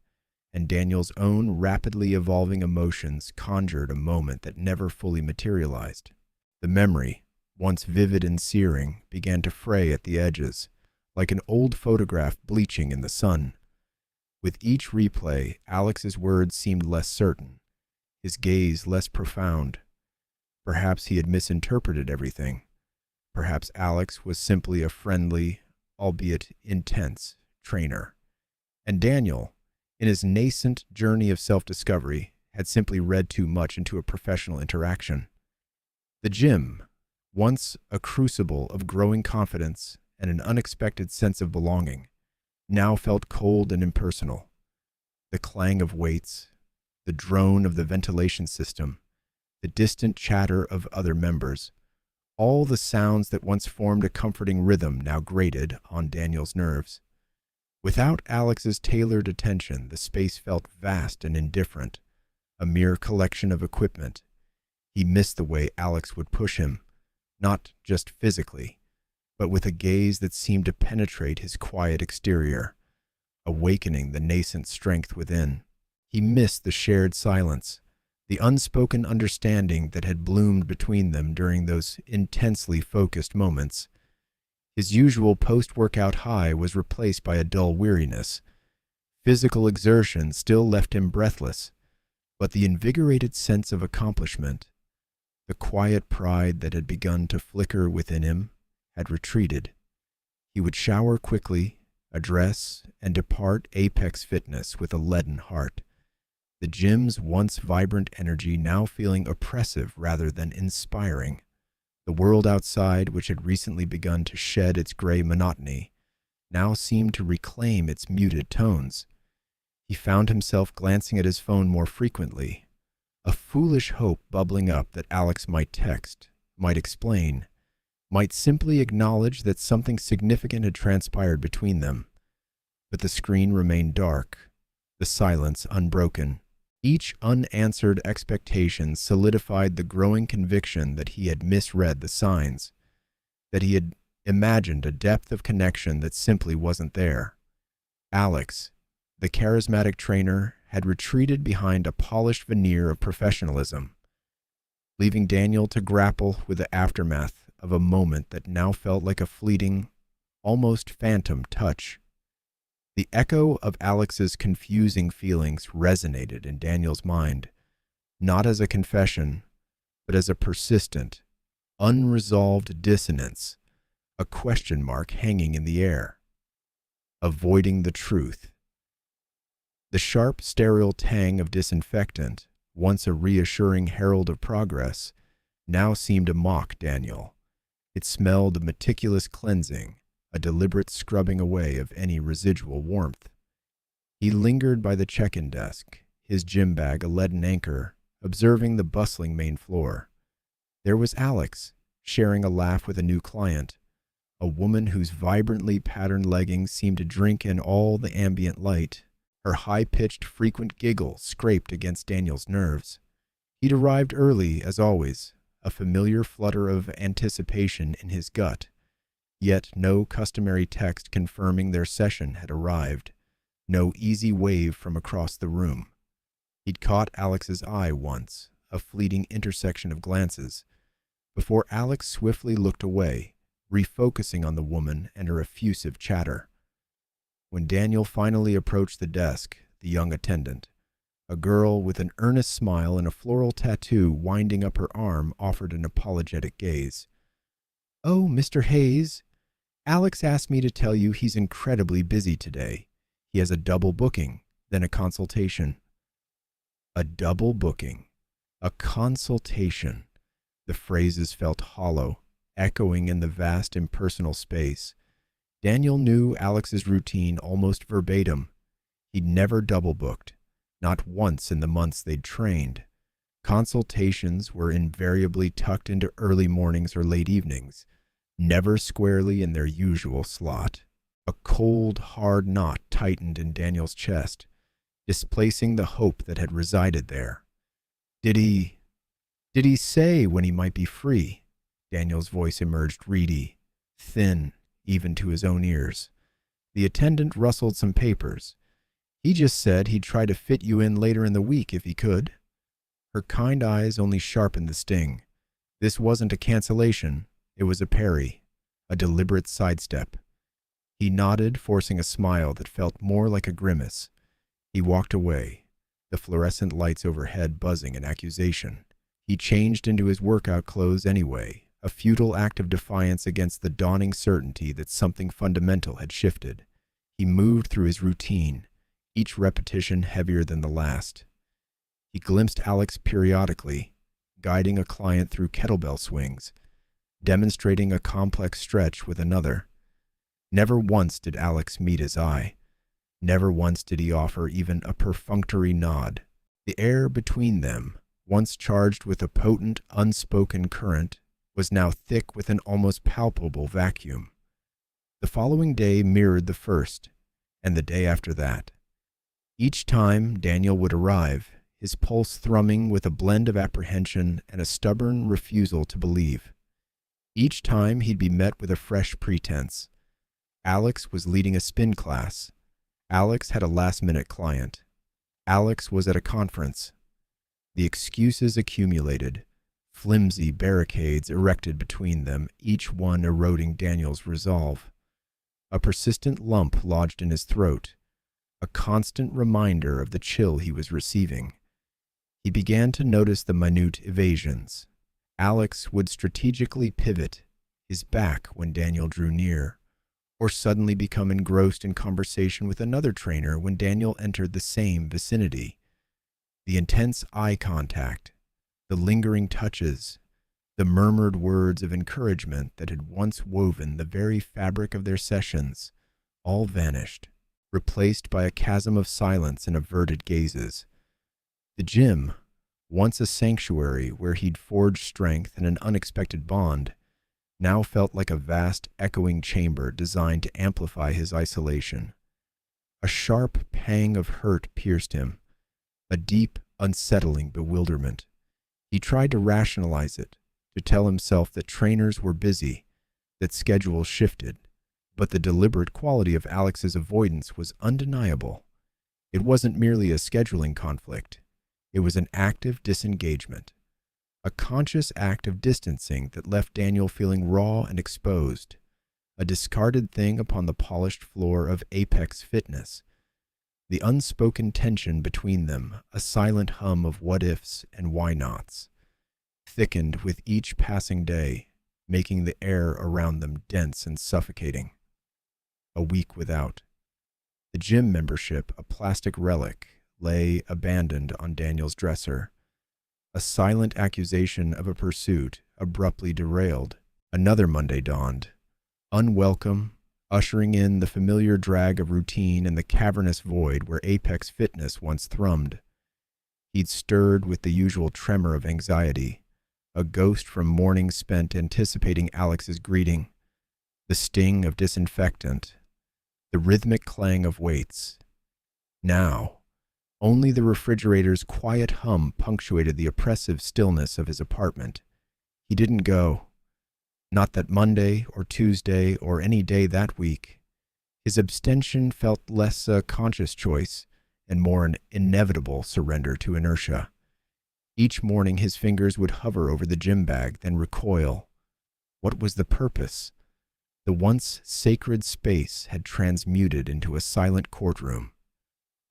and Daniel's own rapidly evolving emotions conjured a moment that never fully materialized? The memory, once vivid and searing, began to fray at the edges, like an old photograph bleaching in the sun. With each replay, Alex's words seemed less certain, his gaze less profound. Perhaps he had misinterpreted everything. Perhaps Alex was simply a friendly, albeit intense, trainer. And Daniel, in his nascent journey of self-discovery, had simply read too much into a professional interaction. The gym, once a crucible of growing confidence and an unexpected sense of belonging, now felt cold and impersonal. The clang of weights, the drone of the ventilation system, the distant chatter of other members, all the sounds that once formed a comforting rhythm now grated on Daniel's nerves. Without Alex's tailored attention, the space felt vast and indifferent, a mere collection of equipment. He missed the way Alex would push him, not just physically, but with a gaze that seemed to penetrate his quiet exterior, awakening the nascent strength within. He missed the shared silence, the unspoken understanding that had bloomed between them during those intensely focused moments. His usual post-workout high was replaced by a dull weariness. Physical exertion still left him breathless, but the invigorated sense of accomplishment, the quiet pride that had begun to flicker within him, had retreated. He would shower quickly, address, and depart Apex Fitness with a leaden heart, the gym's once vibrant energy now feeling oppressive rather than inspiring. The world outside, which had recently begun to shed its gray monotony, now seemed to reclaim its muted tones. He found himself glancing at his phone more frequently, a foolish hope bubbling up that Alex might text, might explain, might simply acknowledge that something significant had transpired between them. But the screen remained dark, the silence unbroken. Each unanswered expectation solidified the growing conviction that he had misread the signs, that he had imagined a depth of connection that simply wasn't there. Alex, the charismatic trainer, had retreated behind a polished veneer of professionalism, leaving Daniel to grapple with the aftermath of a moment that now felt like a fleeting, almost phantom touch. The echo of Alex's confusing feelings resonated in Daniel's mind, not as a confession, but as a persistent, unresolved dissonance, a question mark hanging in the air. Avoiding the truth. The sharp, sterile tang of disinfectant, once a reassuring herald of progress, now seemed to mock Daniel. It smelled of meticulous cleansing, a deliberate scrubbing away of any residual warmth. He lingered by the check-in desk, his gym bag a leaden anchor, observing the bustling main floor. There was Alex, sharing a laugh with a new client, a woman whose vibrantly patterned leggings seemed to drink in all the ambient light. Her high-pitched, frequent giggle scraped against Daniel's nerves. He'd arrived early, as always, a familiar flutter of anticipation in his gut. Yet no customary text confirming their session had arrived, no easy wave from across the room. He'd caught Alex's eye once, a fleeting intersection of glances, before Alex swiftly looked away, refocusing on the woman and her effusive chatter. When Daniel finally approached the desk, the young attendant, a girl with an earnest smile and a floral tattoo winding up her arm, offered an apologetic gaze. "Oh, Mr. Hayes, Alex asked me to tell you he's incredibly busy today. He has a double booking, then a consultation." A double booking. A consultation. The phrases felt hollow, echoing in the vast impersonal space. Daniel knew Alex's routine almost verbatim. He'd never double booked, not once in the months they'd trained. Consultations were invariably tucked into early mornings or late evenings, never squarely in their usual slot. A cold, hard knot tightened in Daniel's chest, displacing the hope that had resided there. Did he say when he might be free? Daniel's voice emerged reedy, thin, even to his own ears. The attendant rustled some papers. He just said he'd try to fit you in later in the week if he could. Her kind eyes only sharpened the sting. This wasn't a cancellation. It was a parry, a deliberate sidestep. He nodded, forcing a smile that felt more like a grimace. He walked away, the fluorescent lights overhead buzzing in accusation. He changed into his workout clothes anyway, a futile act of defiance against the dawning certainty that something fundamental had shifted. He moved through his routine, each repetition heavier than the last. He glimpsed Alex periodically, guiding a client through kettlebell swings, demonstrating a complex stretch with another. Never once did Alex meet his eye. Never once did he offer even a perfunctory nod. The air between them, once charged with a potent, unspoken current, was now thick with an almost palpable vacuum. The following day mirrored the first, and the day after that. Each time Daniel would arrive, his pulse thrumming with a blend of apprehension and a stubborn refusal to believe. Each time he'd be met with a fresh pretense. Alex was leading a spin class. Alex had a last-minute client. Alex was at a conference. The excuses accumulated, flimsy barricades erected between them, each one eroding Daniel's resolve. A persistent lump lodged in his throat, a constant reminder of the chill he was receiving. He began to notice the minute evasions. Alex would strategically pivot, his back when Daniel drew near, or suddenly become engrossed in conversation with another trainer when Daniel entered the same vicinity. The intense eye contact, the lingering touches, the murmured words of encouragement that had once woven the very fabric of their sessions, all vanished, replaced by a chasm of silence and averted gazes. The gym, once a sanctuary where he'd forged strength and an unexpected bond, now felt like a vast echoing chamber designed to amplify his isolation. A sharp pang of hurt pierced him, a deep, unsettling bewilderment. He tried to rationalize it, to tell himself that trainers were busy, that schedules shifted, but the deliberate quality of Alex's avoidance was undeniable. It wasn't merely a scheduling conflict. It was an active disengagement, a conscious act of distancing that left Daniel feeling raw and exposed, a discarded thing upon the polished floor of Apex Fitness. The unspoken tension between them, a silent hum of what-ifs and why-nots, thickened with each passing day, making the air around them dense and suffocating. A week without. The gym membership, a plastic relic, lay abandoned on Daniel's dresser. A silent accusation of a pursuit abruptly derailed. Another Monday dawned, unwelcome, ushering in the familiar drag of routine and the cavernous void where Apex Fitness once thrummed. He'd stirred with the usual tremor of anxiety, a ghost from mornings spent anticipating Alex's greeting, the sting of disinfectant, the rhythmic clang of weights. Now, only the refrigerator's quiet hum punctuated the oppressive stillness of his apartment. He didn't go. Not that Monday or Tuesday or any day that week. His abstention felt less a conscious choice and more an inevitable surrender to inertia. Each morning his fingers would hover over the gym bag, then recoil. What was the purpose? The once sacred space had transmuted into a silent courtroom,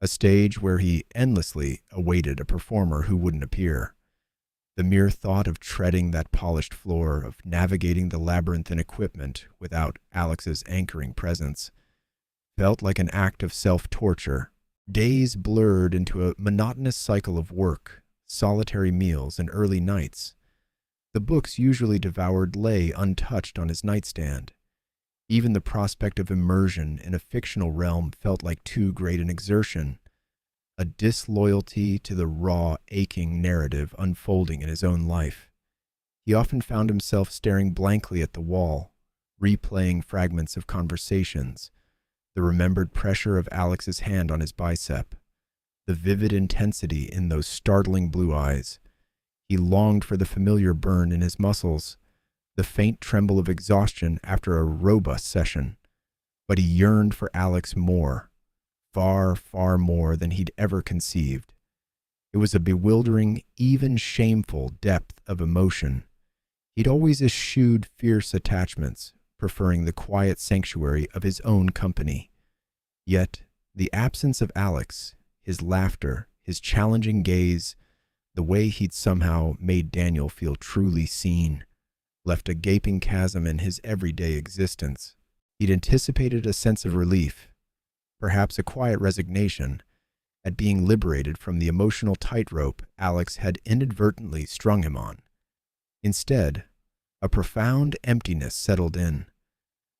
a stage where he endlessly awaited a performer who wouldn't appear. The mere thought of treading that polished floor, of navigating the labyrinthine equipment without Alex's anchoring presence, felt like an act of self-torture. Days blurred into a monotonous cycle of work, solitary meals, and early nights. The books usually devoured lay untouched on his nightstand. Even the prospect of immersion in a fictional realm felt like too great an exertion. a disloyalty to the raw, aching narrative unfolding in his own life. He often found himself staring blankly at the wall, replaying fragments of conversations, the remembered pressure of Alex's hand on his bicep, the vivid intensity in those startling blue eyes. He longed for the familiar burn in his muscles, the faint tremble of exhaustion after a robust session. But he yearned for Alex more, far, far more than he'd ever conceived. It was a bewildering, even shameful depth of emotion. He'd always eschewed fierce attachments, preferring the quiet sanctuary of his own company. Yet, the absence of Alex, his laughter, his challenging gaze, the way he'd somehow made Daniel feel truly seen, left a gaping chasm in his everyday existence. He'd anticipated a sense of relief, perhaps a quiet resignation, at being liberated from the emotional tightrope Alex had inadvertently strung him on. Instead, a profound emptiness settled in,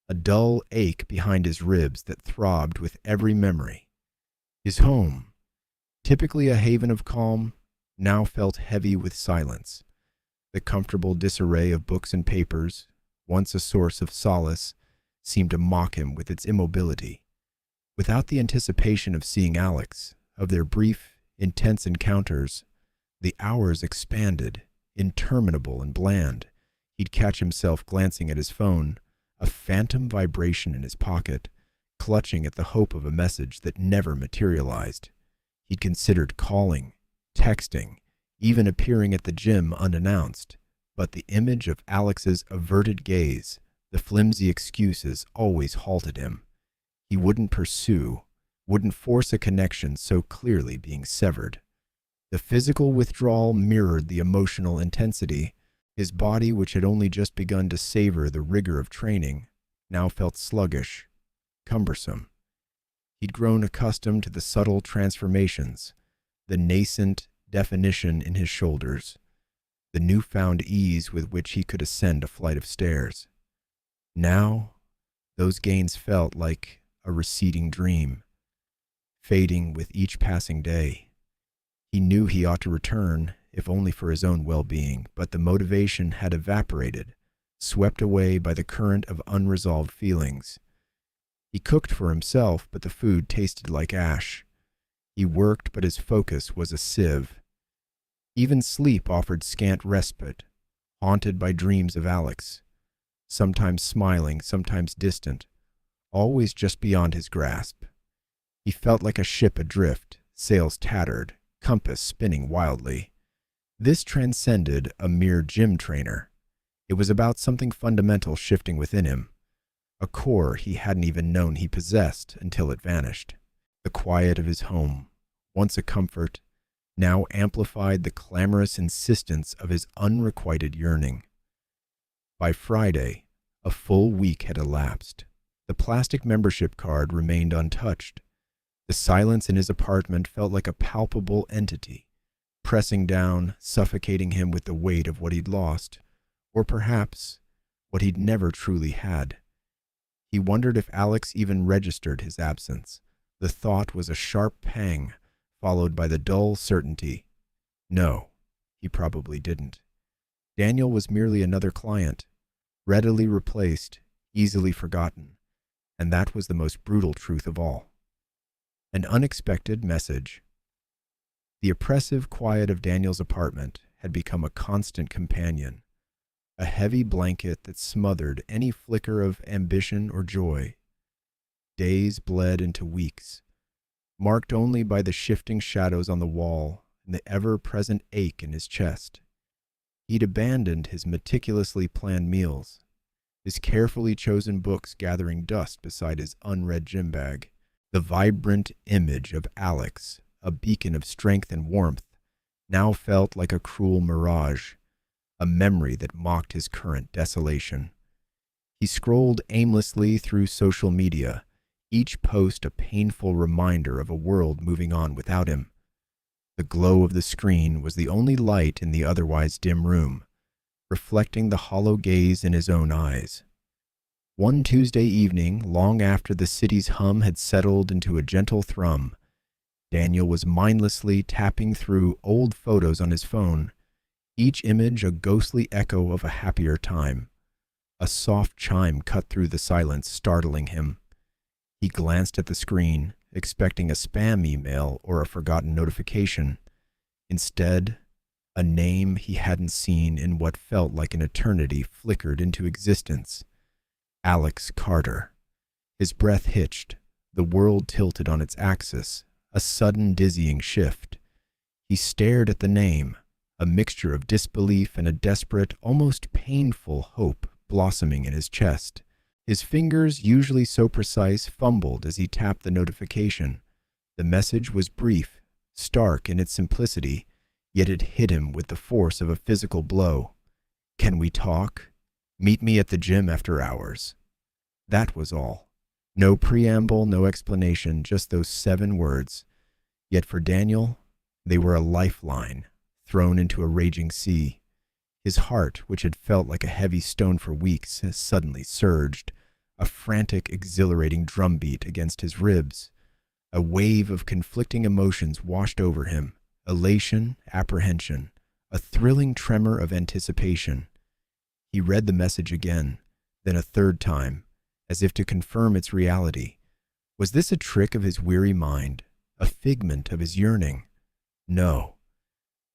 a dull ache behind his ribs that throbbed with every memory. His home, typically a haven of calm, now felt heavy with silence. The comfortable disarray of books and papers, once a source of solace, seemed to mock him with its immobility. Without the anticipation of seeing Alex, of their brief, intense encounters, the hours expanded, interminable and bland. He'd catch himself glancing at his phone, a phantom vibration in his pocket, clutching at the hope of a message that never materialized. He'd considered calling, texting, even appearing at the gym unannounced, but the image of Alex's averted gaze, the flimsy excuses, always halted him. He wouldn't pursue, wouldn't force a connection so clearly being severed. The physical withdrawal mirrored the emotional intensity. His body, which had only just begun to savor the rigor of training, now felt sluggish, cumbersome. He'd grown accustomed to the subtle transformations, the nascent definition in his shoulders, the newfound ease with which he could ascend a flight of stairs. Now, those gains felt like a receding dream, fading with each passing day. He knew he ought to return, if only for his own well-being, but the motivation had evaporated, swept away by the current of unresolved feelings. He cooked for himself, but the food tasted like ash. He worked, but his focus was a sieve. Even sleep offered scant respite, haunted by dreams of Alex, sometimes smiling, sometimes distant, always just beyond his grasp. He felt like a ship adrift, sails tattered, compass spinning wildly. This transcended a mere gym trainer. It was about something fundamental shifting within him, a core he hadn't even known he possessed until it vanished. The quiet of his home, once a comfort, now amplified the clamorous insistence of his unrequited yearning. By Friday, a full week had elapsed. The plastic membership card remained untouched. The silence in his apartment felt like a palpable entity, pressing down, suffocating him with the weight of what he'd lost, or perhaps what he'd never truly had. He wondered if Alex even registered his absence. The thought was a sharp pang, followed by the dull certainty. No, he probably didn't. Daniel was merely another client, readily replaced, easily forgotten, and that was the most brutal truth of all. An unexpected message. The oppressive quiet of Daniel's apartment had become a constant companion, a heavy blanket that smothered any flicker of ambition or joy. Days bled into weeks, marked only by the shifting shadows on the wall and the ever-present ache in his chest. He'd abandoned his meticulously planned meals, his carefully chosen books gathering dust beside his unread gym bag. The vibrant image of Alex, a beacon of strength and warmth, now felt like a cruel mirage, a memory that mocked his current desolation. He scrolled aimlessly through social media, each post a painful reminder of a world moving on without him. The glow of the screen was the only light in the otherwise dim room, reflecting the hollow gaze in his own eyes. One Tuesday evening, long after the city's hum had settled into a gentle thrum, Daniel was mindlessly tapping through old photos on his phone, each image a ghostly echo of a happier time. A soft chime cut through the silence, startling him. He glanced at the screen, expecting a spam email or a forgotten notification. Instead, a name he hadn't seen in what felt like an eternity flickered into existence. Alex Carter. His breath hitched. The world tilted on its axis, a sudden dizzying shift. He stared at the name, a mixture of disbelief and a desperate, almost painful hope blossoming in his chest. His fingers, usually so precise, fumbled as he tapped the notification. The message was brief, stark in its simplicity, yet it hit him with the force of a physical blow. "Can we talk? Meet me at the gym after hours." That was all. No preamble, no explanation, just those 7 words. Yet for Daniel, they were a lifeline, thrown into a raging sea. His heart, which had felt like a heavy stone for weeks, suddenly surged, a frantic, exhilarating drumbeat against his ribs. A wave of conflicting emotions washed over him, elation, apprehension, a thrilling tremor of anticipation. He read the message again, then a third time, as if to confirm its reality. Was this a trick of his weary mind, a figment of his yearning? No.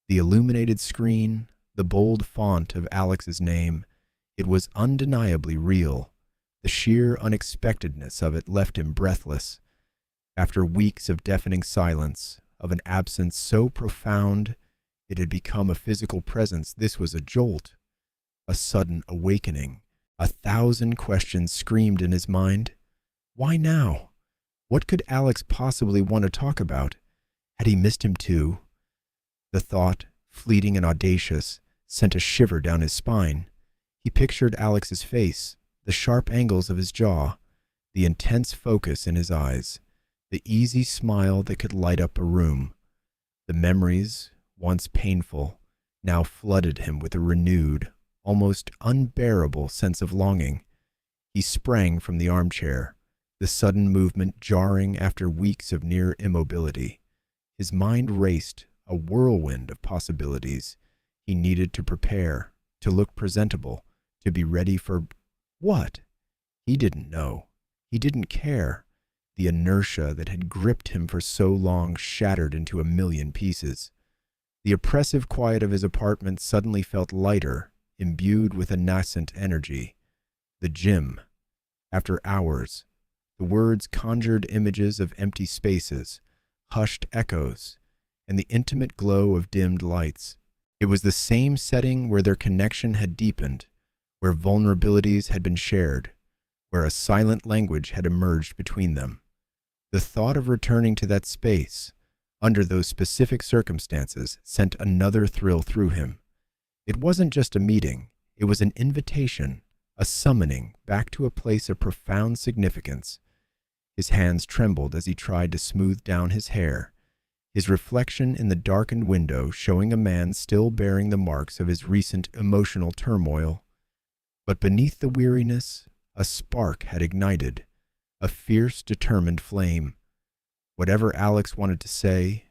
The illuminated screen, the bold font of Alex's name, it was undeniably real. The sheer unexpectedness of it left him breathless. After weeks of deafening silence, of an absence so profound it had become a physical presence, this was a jolt, a sudden awakening. 1,000 questions screamed in his mind. Why now? What could Alex possibly want to talk about? Had he missed him too? The thought, fleeting and audacious, sent a shiver down his spine. He pictured Alex's face, the sharp angles of his jaw, the intense focus in his eyes, the easy smile that could light up a room. The memories, once painful, now flooded him with a renewed, almost unbearable sense of longing. He sprang from the armchair, the sudden movement jarring after weeks of near immobility. His mind raced, a whirlwind of possibilities. He needed to prepare, to look presentable, to be ready for what? He didn't know. He didn't care. The inertia that had gripped him for so long shattered into a million pieces. The oppressive quiet of his apartment suddenly felt lighter, imbued with a nascent energy. The gym. After hours, the words conjured images of empty spaces, hushed echoes, and the intimate glow of dimmed lights. It was the same setting where their connection had deepened, where vulnerabilities had been shared, where a silent language had emerged between them. The thought of returning to that space, under those specific circumstances, sent another thrill through him. It wasn't just a meeting, it was an invitation, a summoning back to a place of profound significance. His hands trembled as he tried to smooth down his hair, his reflection in the darkened window showing a man still bearing the marks of his recent emotional turmoil. But beneath the weariness, a spark had ignited, a fierce, determined flame. Whatever Alex wanted to say,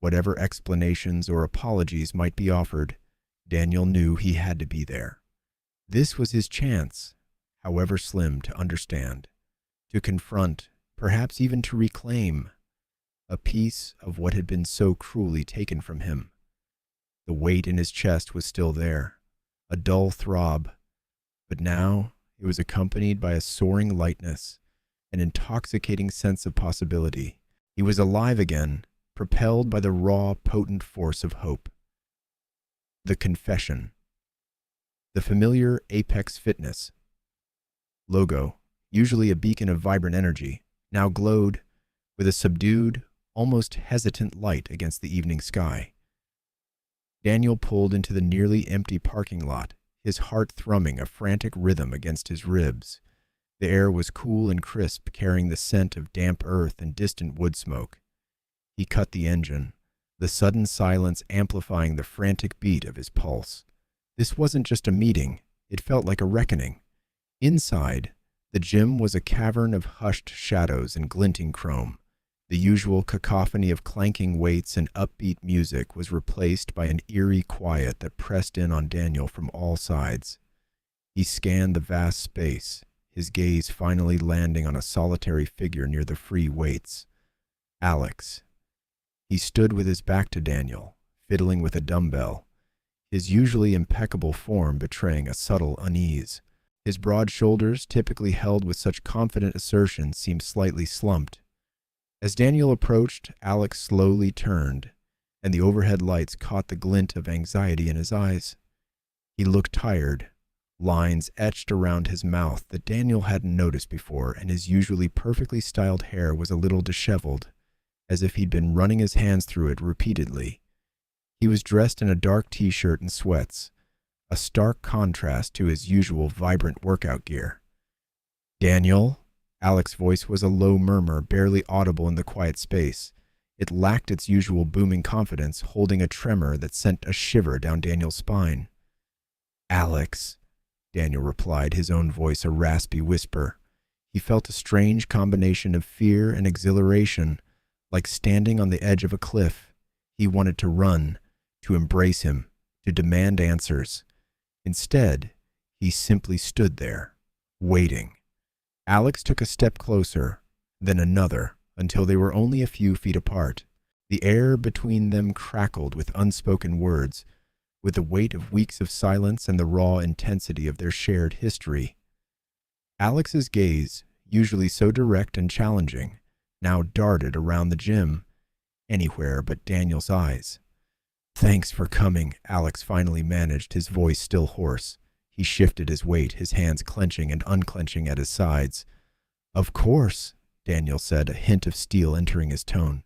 whatever explanations or apologies might be offered, Daniel knew he had to be there. This was his chance, however slim, to understand, to confront, perhaps even to reclaim, a piece of what had been so cruelly taken from him. The weight in his chest was still there, a dull throb, but now it was accompanied by a soaring lightness, an intoxicating sense of possibility. He was alive again, propelled by the raw, potent force of hope. The confession. The familiar Apex Fitness logo, usually a beacon of vibrant energy, now glowed with a subdued, almost hesitant light against the evening sky. Daniel pulled into the nearly empty parking lot, his heart thrumming a frantic rhythm against his ribs. The air was cool and crisp, carrying the scent of damp earth and distant wood smoke. He cut the engine, the sudden silence amplifying the frantic beat of his pulse. This wasn't just a meeting, it felt like a reckoning. Inside, the gym was a cavern of hushed shadows and glinting chrome. The usual cacophony of clanking weights and upbeat music was replaced by an eerie quiet that pressed in on Daniel from all sides. He scanned the vast space, his gaze finally landing on a solitary figure near the free weights. Alex. He stood with his back to Daniel, fiddling with a dumbbell, his usually impeccable form betraying a subtle unease. His broad shoulders, typically held with such confident assertion, seemed slightly slumped. As Daniel approached, Alex slowly turned, and the overhead lights caught the glint of anxiety in his eyes. He looked tired, lines etched around his mouth that Daniel hadn't noticed before, and his usually perfectly styled hair was a little disheveled, as if he'd been running his hands through it repeatedly. He was dressed in a dark t-shirt and sweats, a stark contrast to his usual vibrant workout gear. "Daniel?" Alex's voice was a low murmur, barely audible in the quiet space. It lacked its usual booming confidence, holding a tremor that sent a shiver down Daniel's spine. "Alex," Daniel replied, his own voice a raspy whisper. He felt a strange combination of fear and exhilaration, like standing on the edge of a cliff. He wanted to run, to embrace him, to demand answers. Instead, he simply stood there, waiting. Alex took a step closer, then another, until they were only a few feet apart. The air between them crackled with unspoken words, with the weight of weeks of silence and the raw intensity of their shared history. Alex's gaze, usually so direct and challenging, now darted around the gym, anywhere but Daniel's eyes. "Thanks for coming," Alex finally managed, his voice still hoarse. He shifted his weight, his hands clenching and unclenching at his sides. "Of course," Daniel said, a hint of steel entering his tone.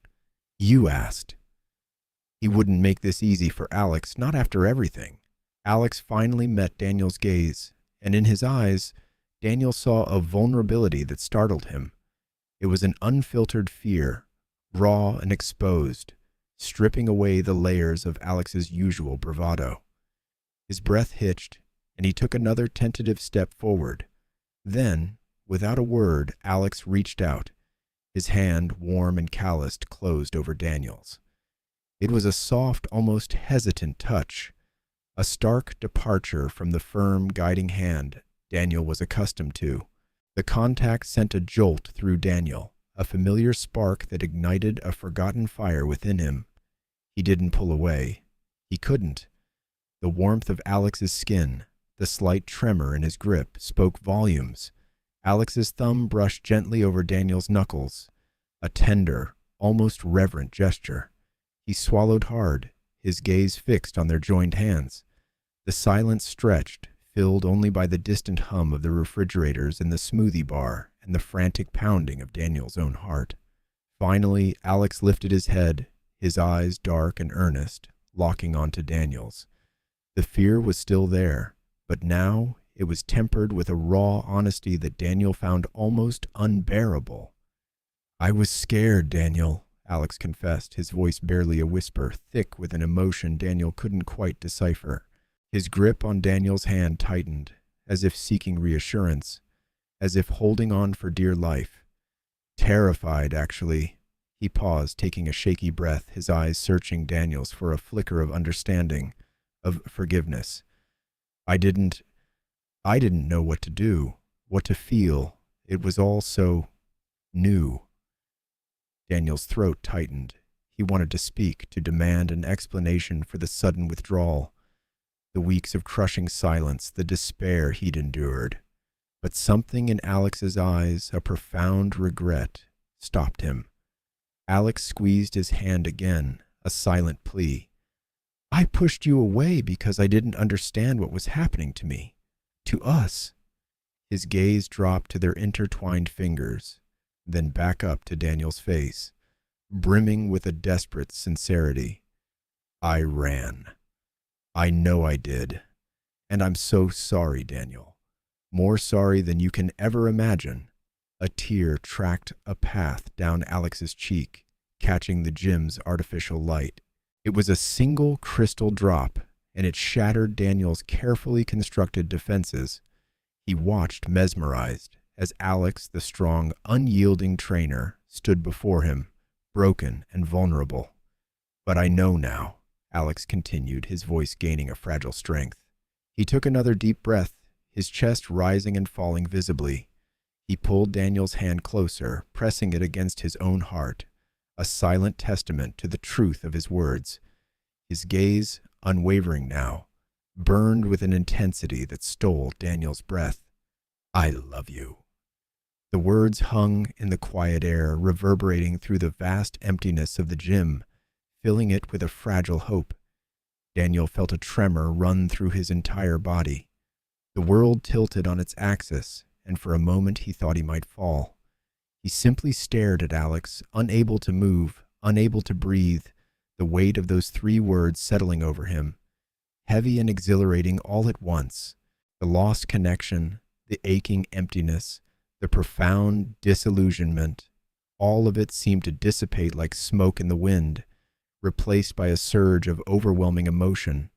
"You asked." He wouldn't make this easy for Alex, not after everything. Alex finally met Daniel's gaze, and in his eyes, Daniel saw a vulnerability that startled him. It was an unfiltered fear, raw and exposed, stripping away the layers of Alex's usual bravado. His breath hitched, and he took another tentative step forward. Then, without a word, Alex reached out. His hand, warm and calloused, closed over Daniel's. It was a soft, almost hesitant touch, a stark departure from the firm, guiding hand Daniel was accustomed to. The contact sent a jolt through Daniel, a familiar spark that ignited a forgotten fire within him. He didn't pull away. He couldn't. The warmth of Alex's skin, the slight tremor in his grip, spoke volumes. Alex's thumb brushed gently over Daniel's knuckles, a tender, almost reverent gesture. He swallowed hard, his gaze fixed on their joined hands. The silence stretched, filled only by the distant hum of the refrigerators in the smoothie bar and the frantic pounding of Daniel's own heart. Finally, Alex lifted his head, his eyes dark and earnest, locking onto Daniel's. The fear was still there, but now it was tempered with a raw honesty that Daniel found almost unbearable. "I was scared, Daniel," Alex confessed, his voice barely a whisper, thick with an emotion Daniel couldn't quite decipher. His grip on Daniel's hand tightened, as if seeking reassurance, as if holding on for dear life. "Terrified, actually." He paused, taking a shaky breath, his eyes searching Daniel's for a flicker of understanding, of forgiveness. I didn't know what to do, what to feel. It was all so new." Daniel's throat tightened. He wanted to speak, to demand an explanation for the sudden withdrawal, the weeks of crushing silence, the despair he'd endured. But something in Alex's eyes, a profound regret, stopped him. Alex squeezed his hand again, a silent plea. "I pushed you away because I didn't understand what was happening to me, to us." His gaze dropped to their intertwined fingers, then back up to Daniel's face, brimming with a desperate sincerity. "I ran. I know I did. And I'm so sorry, Daniel. More sorry than you can ever imagine." A tear tracked a path down Alex's cheek, catching the gym's artificial light. It was a single crystal drop, and it shattered Daniel's carefully constructed defenses. He watched mesmerized as Alex, the strong, unyielding trainer, stood before him, broken and vulnerable. But I know now, Alex continued, his voice gaining a fragile strength. He took another deep breath, his chest rising and falling visibly. He pulled Daniel's hand closer, pressing it against his own heart, a silent testament to the truth of his words. His gaze, unwavering now, burned with an intensity that stole Daniel's breath. I love you. The words hung in the quiet air, reverberating through the vast emptiness of the gym, filling it with a fragile hope. Daniel felt a tremor run through his entire body. The world tilted on its axis, and for a moment he thought he might fall. He simply stared at Alex, unable to move, unable to breathe, the weight of those 3 words settling over him, heavy and exhilarating all at once. The lost connection, the aching emptiness, the profound disillusionment, all of it seemed to dissipate like smoke in the wind, replaced by a surge of overwhelming emotion,